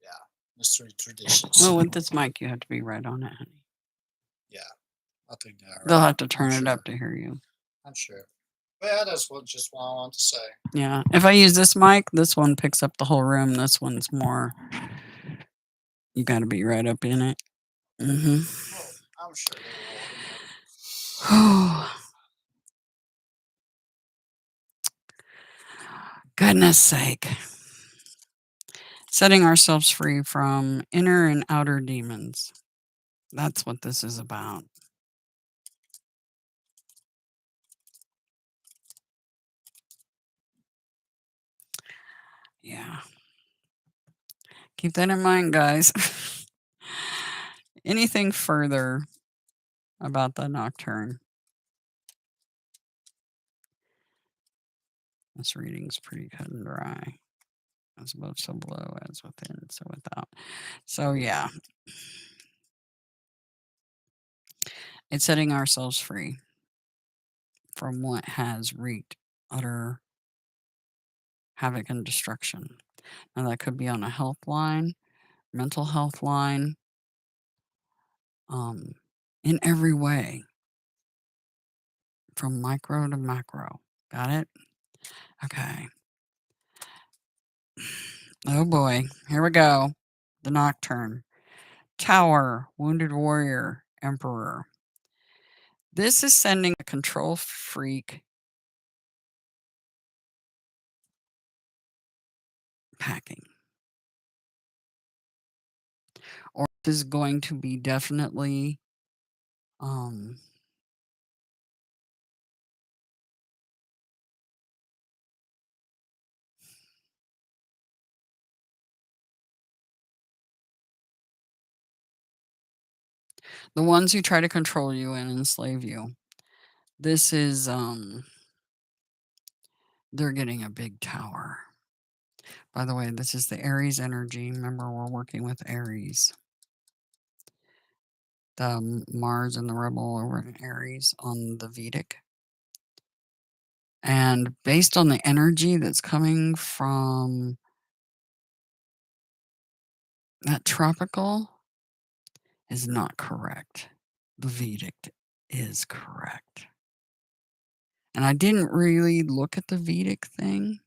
Speaker 2: yeah, mystery traditions.
Speaker 1: Well, with this mic, you have to be right on it, honey.
Speaker 2: Yeah, I think they're
Speaker 1: They'll
Speaker 2: right.
Speaker 1: have to turn
Speaker 2: I'm
Speaker 1: it
Speaker 2: sure.
Speaker 1: up to hear you.
Speaker 2: I'm sure. But yeah, that's just what I want to say.
Speaker 1: Yeah. If I use this mic, this one picks up the whole room. This one's more, you got to be right up in it. Mm-hmm.
Speaker 2: Well, I'm sure they will.
Speaker 1: Goodness sake. Setting ourselves free from inner and outer demons. That's what this is about. Yeah. Keep that in mind, guys. Anything further about the nocturne? This reading's pretty cut and dry. As above, so below, as within, so without. So, yeah. It's setting ourselves free from what has wreaked utter havoc and destruction. Now, that could be on a health line, mental health line, in every way, from micro to macro. Got it? Okay. Oh boy, here we go. The Nocturne. Tower, Wounded Warrior, Emperor. This is sending a control freak packing. Or this is going to be definitely um the ones who try to control you and enslave you. This is they're getting a big tower. By the way, this is the Aries energy. Remember, we're working with Aries. The Mars and the Rebel over in Aries on the Vedic. And based on the energy that's coming from that tropical is not correct. The Vedic is correct. And I didn't really look at the Vedic thing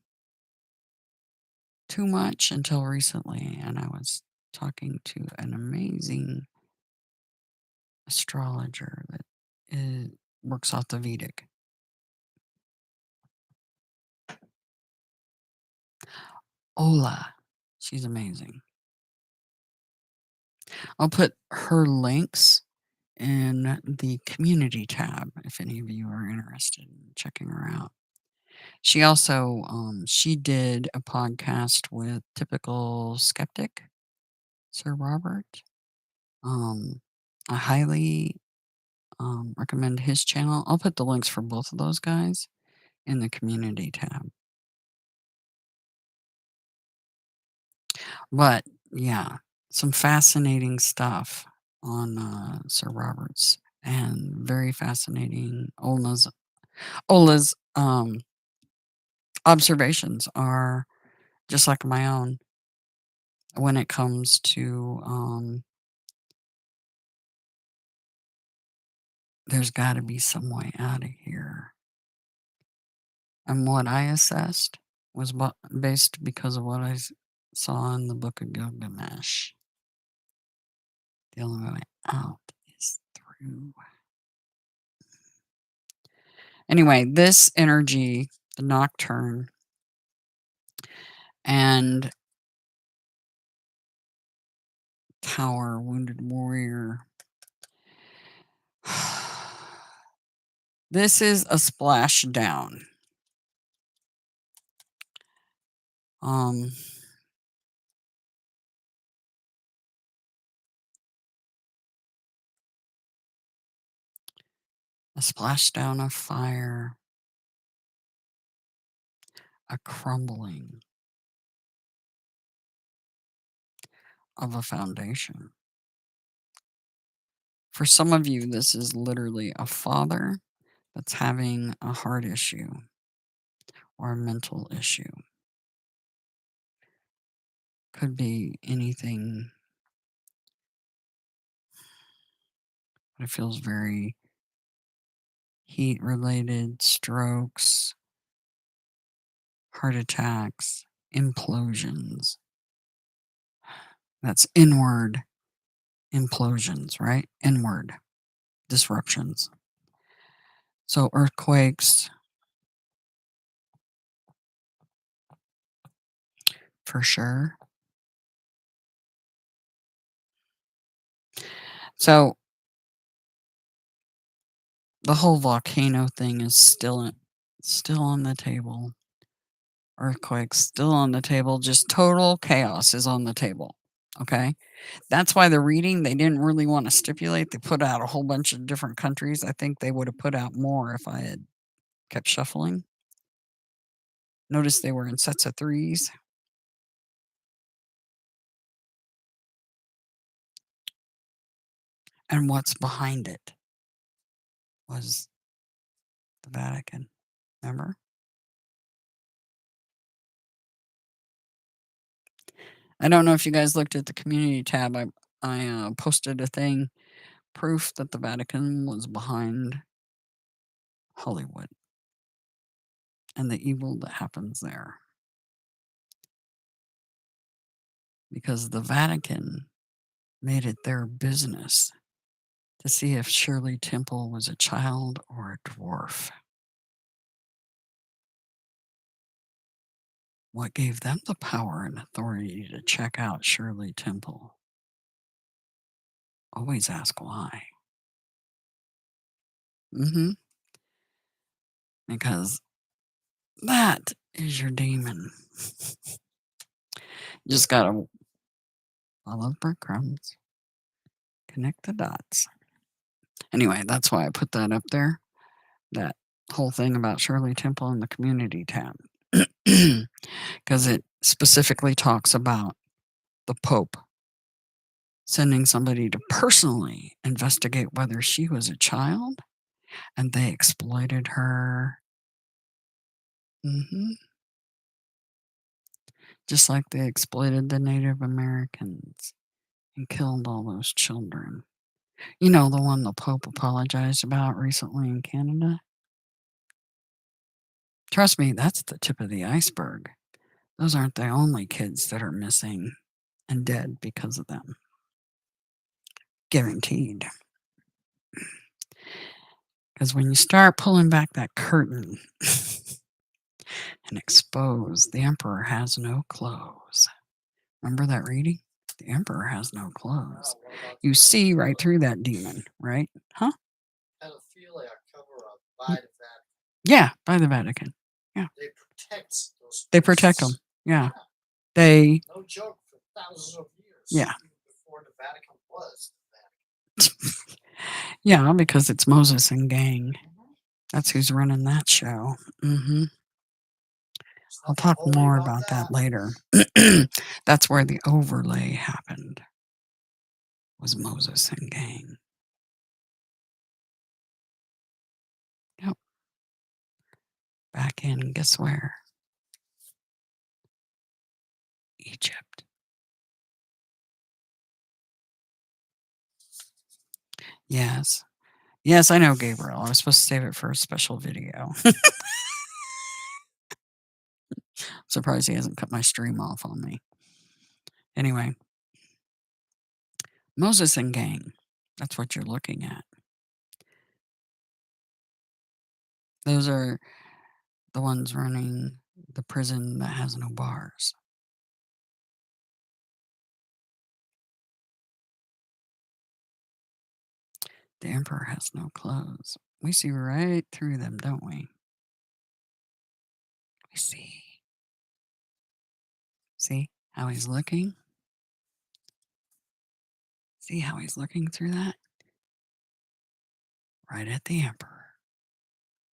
Speaker 1: too much until recently. And I was talking to an amazing astrologer that works off the Vedic. Ola. She's amazing. I'll put her links in the community tab if any of you are interested in checking her out. She also she did a podcast with Typical Skeptic, Sir Robert. I highly recommend his channel. I'll put the links for both of those guys in the community tab. But yeah, some fascinating stuff on Sir Robert's and very fascinating. Ola's observations are just like my own when it comes to there's got to be some way out of here. And what I assessed was based because of what I saw in the Book of Gilgamesh. The only way out is through. Anyway, this energy, the Nocturne, and Tower, Wounded Warrior. This is a splashdown. Um, a splashdown of fire, a crumbling of a foundation. For some of you, this is literally a father that's having a heart issue or a mental issue. Could be anything, but it feels very heat related, strokes, heart attacks, implosions. That's inward implosions, right? Inward disruptions. So earthquakes, for sure. So the whole volcano thing is still on the table. Earthquakes still on the table. Just total chaos is on the table. Okay. That's why the reading, they didn't really want to stipulate. They put out a whole bunch of different countries. I think they would have put out more if I had kept shuffling. Notice they were in sets of threes. And what's behind it was the Vatican. Remember? I don't know if you guys looked at the community tab. I posted a thing, proof that the Vatican was behind Hollywood and the evil that happens there. Because the Vatican made it their business to see if Shirley Temple was a child or a dwarf. What gave them the power and authority to check out Shirley Temple? Always ask why. Because that is your demon. You just gotta follow the breadcrumbs, connect the dots. Anyway, that's why I put that up there. That whole thing about Shirley Temple in the community tab. Because it specifically talks about the Pope sending somebody to personally investigate whether she was a child and they exploited her. Just like they exploited the Native Americans and killed all those children. You know, the one the Pope apologized about recently in Canada? Trust me, that's the tip of the iceberg. Those aren't the only kids that are missing and dead because of them. Guaranteed. Because when you start pulling back that curtain and expose the emperor has no clothes. Remember that reading? The emperor has no clothes. You see right through that demon, right? Huh?
Speaker 2: Pedophilia cover up by the Vatican.
Speaker 1: Yeah, by the Vatican. Yeah.
Speaker 2: They protect those.
Speaker 1: They protect them. Yeah. They.
Speaker 2: No joke, for thousands of years.
Speaker 1: Yeah.
Speaker 2: Even before the Vatican was
Speaker 1: the Vatican. Yeah, because it's Moses and gang. That's who's running that show. I'll talk more about that later. That's where the overlay happened. Was Moses and gang. Yep. Back in, guess where? Egypt. Yes. Yes, I know, Gabriel. I was supposed to save it for a special video. Surprised he hasn't cut my stream off on me. Anyway, Moses and gang. That's what you're looking at. Those are the ones running the prison that has no bars. The emperor has no clothes. We see right through them, don't we? We see. See how he's looking? See how he's looking through that? Right at the emperor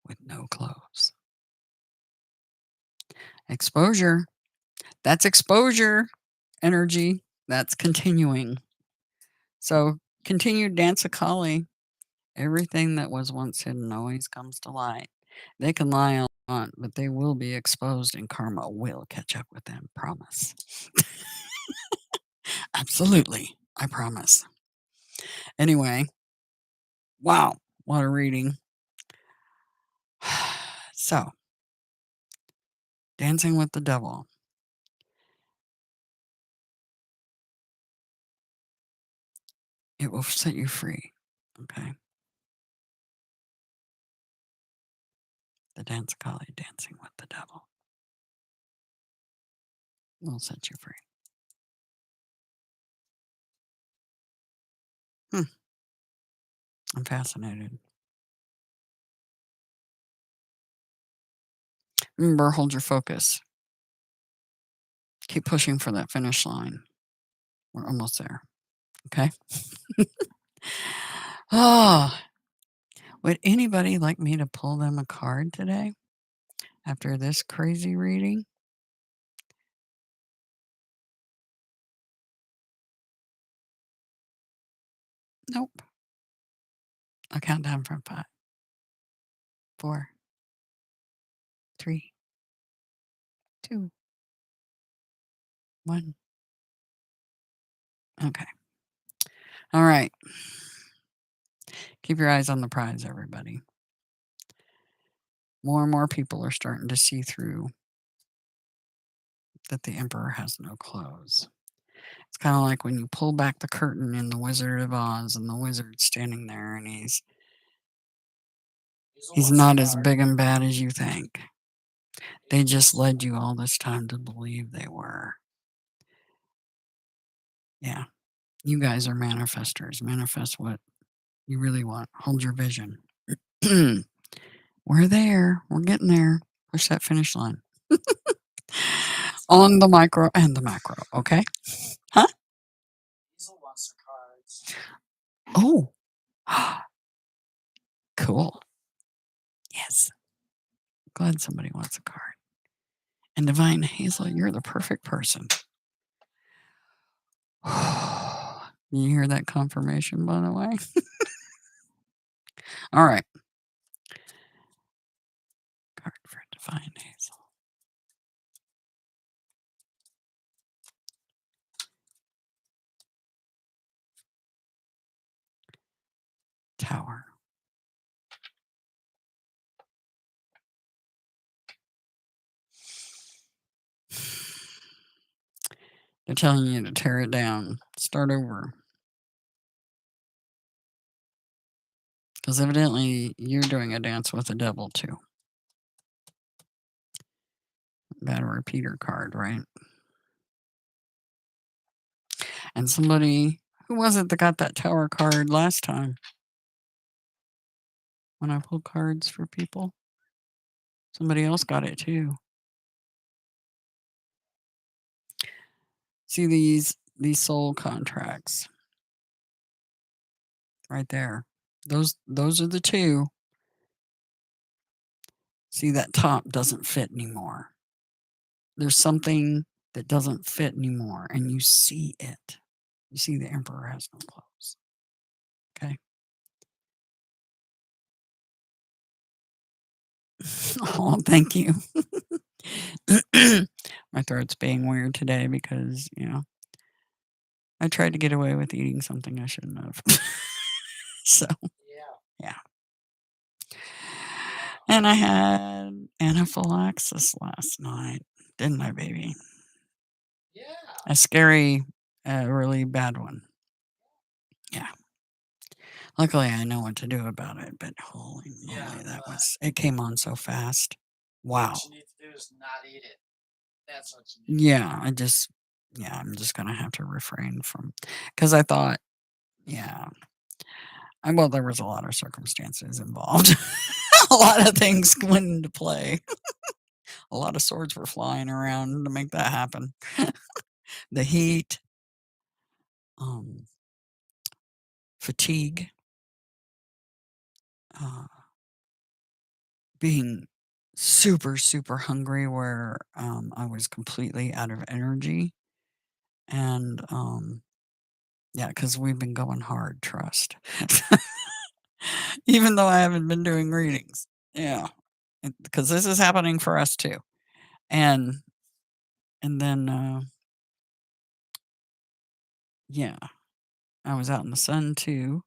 Speaker 1: with no clothes. Exposure. That's exposure energy. That's continuing. So continued dance of Kali. Everything that was once hidden always comes to light. They can lie all they want, but they will be exposed and karma will catch up with them. Promise. Absolutely. I promise. Anyway, wow. What a reading. So, Dancing with the Devil. It will set you free. Okay. The dance Kali, Dancing with the Devil, will set you free. I'm fascinated. Remember, hold your focus. Keep pushing for that finish line. We're almost there. Okay. Oh, would anybody like me to pull them a card today after this crazy reading? Nope. I'll count down from 5, 4, 3, 2, 1. Okay. All right. Keep your eyes on the prize, everybody. More and more people are starting to see through that the emperor has no clothes. It's kind of like when you pull back the curtain in The Wizard of Oz and the wizard's standing there and he's
Speaker 2: He's
Speaker 1: not
Speaker 2: almost
Speaker 1: as
Speaker 2: scarred.
Speaker 1: big and bad as you think. They just led you all this time to believe they were. Yeah. You guys are manifestors. Manifest what you really want. Hold your vision. We're there. We're getting there. Push that finish line. On the micro and the macro. Okay. Huh?
Speaker 2: Diesel wants the cards.
Speaker 1: Oh. Cool. Yes. Glad somebody wants a card. And Divine Hazel, you're the perfect person. You hear that confirmation, by the way? All right. Card for Divine Hazel. Tower. They're telling you to tear it down. Start over. Because evidently you're doing a dance with the devil too. Got a repeater card, right? And somebody, who was it that got that tower card last time? When I pulled cards for people? Somebody else got it too. See these soul contracts right there. Those are the two. See, that top doesn't fit anymore. There's something that doesn't fit anymore, and you see it. You see the emperor has no clothes. Okay. Oh, thank you. My throat's being weird today because, I tried to get away with eating something I shouldn't have. So,
Speaker 2: Yeah.
Speaker 1: yeah. And I had anaphylaxis last night, didn't I, baby?
Speaker 2: Yeah.
Speaker 1: A scary, really bad one. Yeah. Luckily, I know what to do about it, but holy moly,
Speaker 2: Yeah,
Speaker 1: it came on so fast. Wow.
Speaker 2: What you need to do is not eat it. That's what you need.
Speaker 1: Yeah, I'm just gonna have to refrain from, because I thought, yeah, well, there was a lot of circumstances involved. A lot of things went into play. A lot of swords were flying around to make that happen. The heat, um, fatigue, uh, being super, super hungry where I was completely out of energy. And yeah, because we've been going hard, trust. Even though I haven't been doing readings. Yeah. because this is happening for us too. And then, yeah, I was out in the sun too,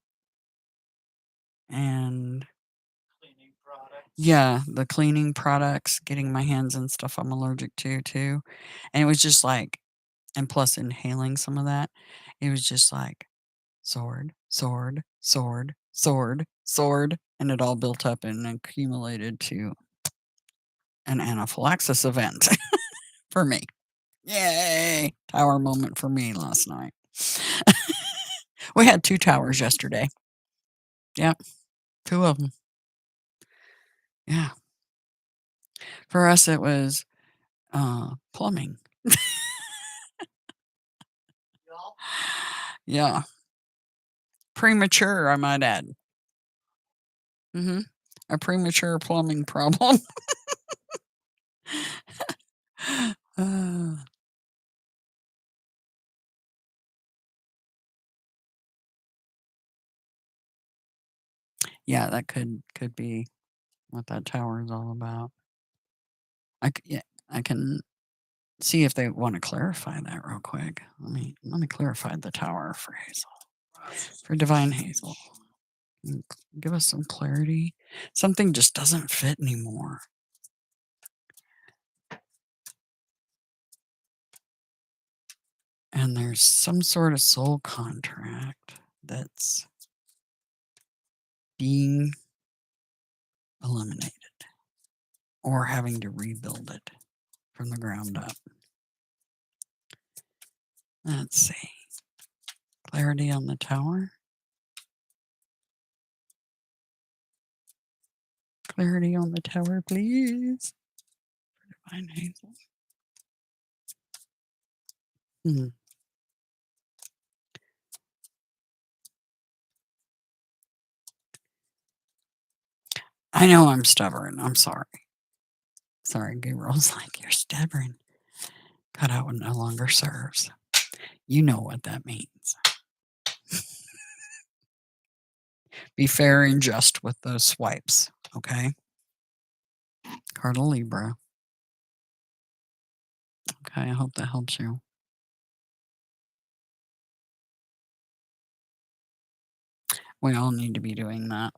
Speaker 1: and
Speaker 2: Cleaning products.
Speaker 1: yeah, the cleaning products, getting my hands in stuff I'm allergic to too, and it was just like, and plus inhaling some of that, it was just like sword, sword, sword, sword, sword, and it all built up and accumulated to an anaphylaxis event for me. Yay! Tower moment for me last night. We had 2 towers yesterday. Yep, 2 of them. Yeah. For us, it was, plumbing.
Speaker 2: Y'all,
Speaker 1: Yeah. Premature, I might add. A premature plumbing problem. Uh, yeah, that could be what that tower is all about. Yeah, I can see if they wanna clarify that real quick. Let me clarify the tower for Hazel. For Divine Hazel. Give us some clarity. Something just doesn't fit anymore. And there's some sort of soul contract that's being eliminated or having to rebuild it from the ground up. Let's see. Clarity on the tower. Clarity on the tower, please. Divine Hazel. Hmm. I know I'm stubborn. I'm sorry. Sorry, Gabriel's like, you're stubborn. Cut out what no longer serves. You know what that means. Be fair and just with those swipes, okay? Cardinal Libra. Okay, I hope that helps you. We all need to be doing that.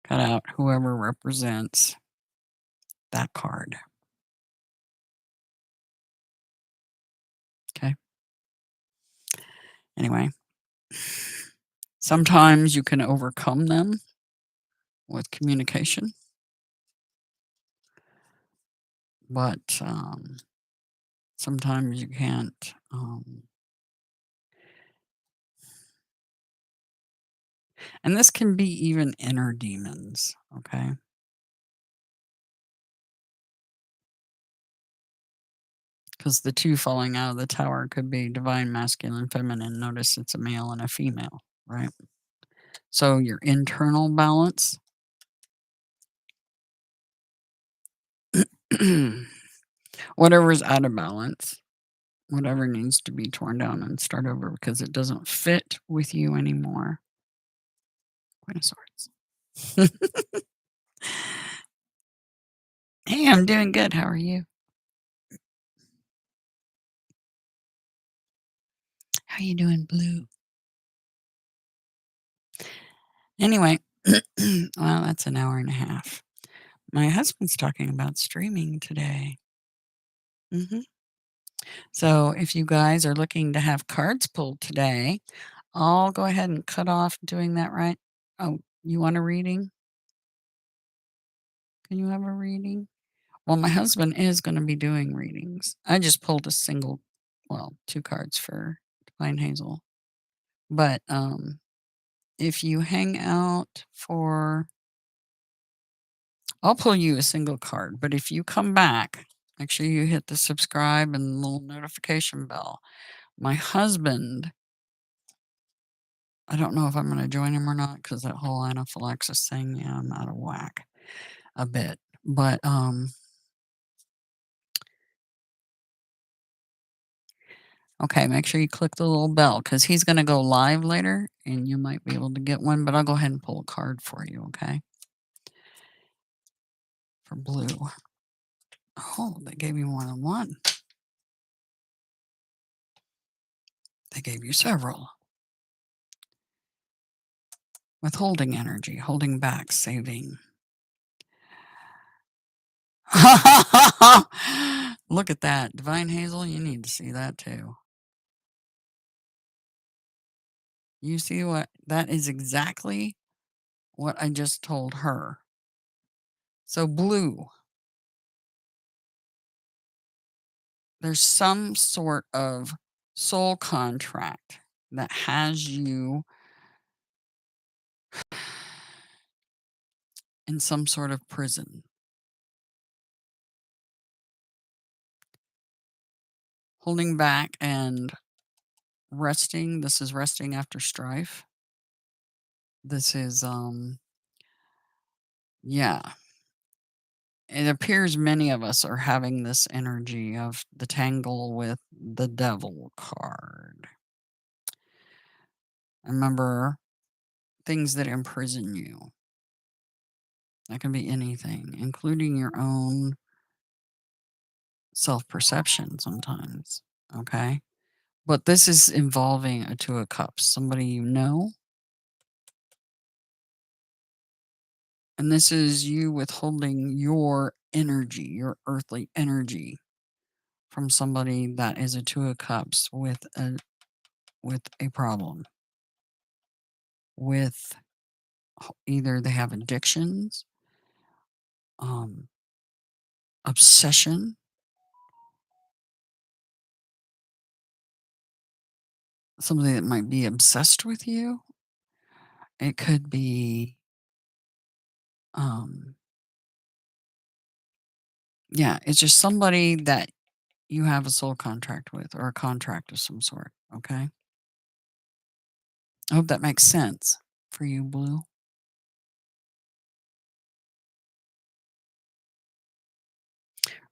Speaker 1: Cut out whoever represents that card. Okay. Anyway, sometimes you can overcome them with communication, but sometimes you can't. And this can be even inner demons, okay? Because the 2 falling out of the tower could be divine, masculine, feminine. Notice it's a male and a female, right? So your internal balance, whatever's out of balance, whatever needs to be torn down and start over because it doesn't fit with you anymore. Queen of Swords. Hey, I'm doing good. How are you? How you doing, Blue? Anyway, well, that's an hour and a half. My husband's talking about streaming today. So if you guys are looking to have cards pulled today, I'll go ahead and cut off doing that right. Oh, you want a reading? Can you have a reading? Well, my husband is going to be doing readings. I just pulled a single, well, 2 cards for Divine Hazel. But if you hang out for, I'll pull you a single card. But if you come back, make sure you hit the subscribe and the little notification bell. My husband, I don't know if I'm going to join him or not because that whole anaphylaxis thing, yeah, I'm out of whack a bit. But okay, make sure you click the little bell because he's going to go live later and you might be able to get one. But I'll go ahead and pull a card for you, okay? for blue. Oh, they gave you more than one. They gave you several. Withholding energy, holding back, saving. Look at that. Divine Hazel, you need to see that too. You see what? That is exactly what I just told her. So blue. There's some sort of soul contract that has you in some sort of prison. Holding back and resting. This is resting after strife. This is, yeah. It appears many of us are having this energy of the tangle with the devil card. Remember, things that imprison you. That can be anything, including your own self-perception sometimes, okay? But this is involving a Two of Cups, somebody you know. And this is you withholding your energy, your earthly energy from somebody that is a Two of Cups with a problem. With either they have addictions, obsession, somebody that might be obsessed with you. It could be, yeah, it's just somebody that you have a soul contract with or a contract of some sort, okay? I hope that makes sense for you, Blue.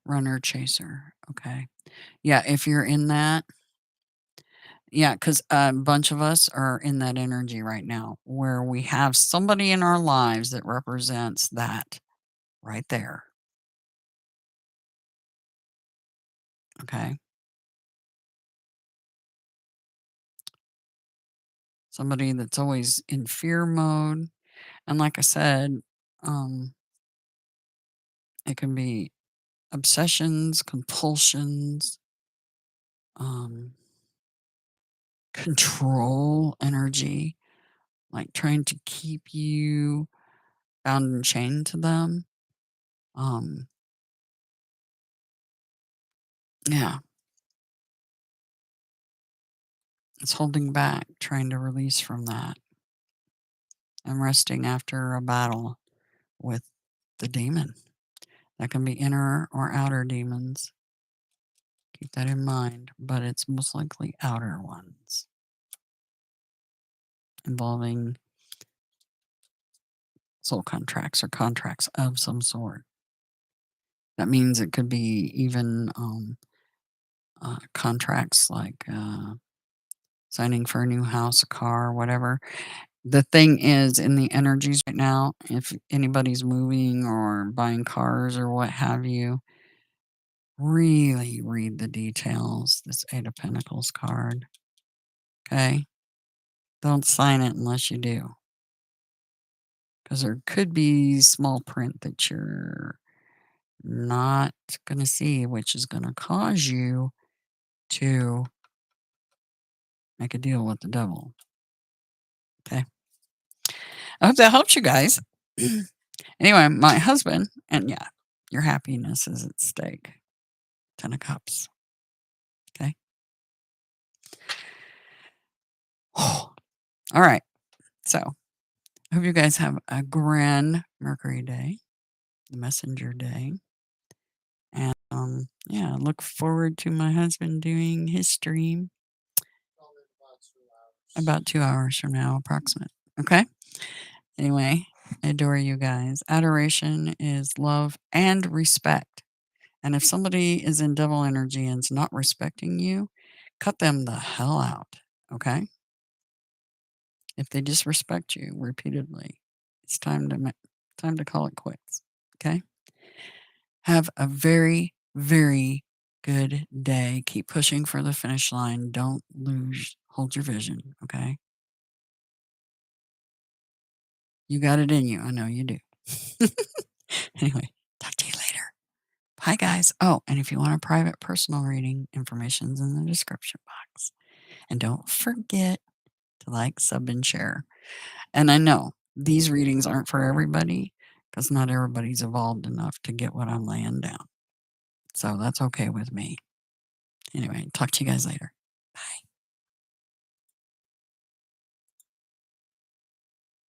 Speaker 1: Runner, chaser, okay. Yeah, if you're in that, yeah, because a bunch of us are in that energy right now where we have somebody in our lives that represents that right there. Okay. Somebody that's always in fear mode. And like I said, it can be obsessions, compulsions, control energy, like trying to keep you bound and chained to them. Yeah, it's holding back, trying to release from that. And resting after a battle with the demon. That can be inner or outer demons. Keep that in mind, but it's most likely outer ones involving soul contracts or contracts of some sort. That means it could be even contracts like signing for a new house, a car, whatever. The thing is, in the energies right now, if anybody's moving or buying cars or what have you, really read the details. This Eight of Pentacles card. Okay? Don't sign it unless you do. Because there could be small print that you're not going to see, which is going to cause you to make a deal with the devil. Okay? I hope that helps you guys. Anyway, my husband, and yeah, your happiness is at stake. 10 of Cups. Okay? All right. So, I hope you guys have a grand Mercury day, the messenger day. And yeah, look forward to my husband doing his stream about 2 hours from now, approximate. Okay? Anyway, I adore you guys. Adoration is love and respect. And if somebody is in devil energy and is not respecting you, cut them the hell out. Okay? If they disrespect you repeatedly, it's time to call it quits. Okay? Have a very, very good day. Keep pushing for the finish line. Don't lose, hold your vision, okay? You got it in you. I know you do. Anyway, talk to you later. Bye, guys. Oh, and if you want a private personal reading, information's in the description box. And don't forget to like, sub, and share. And I know these readings aren't for everybody because not everybody's evolved enough to get what I'm laying down. So that's okay with me. Anyway, talk to you guys later. Bye.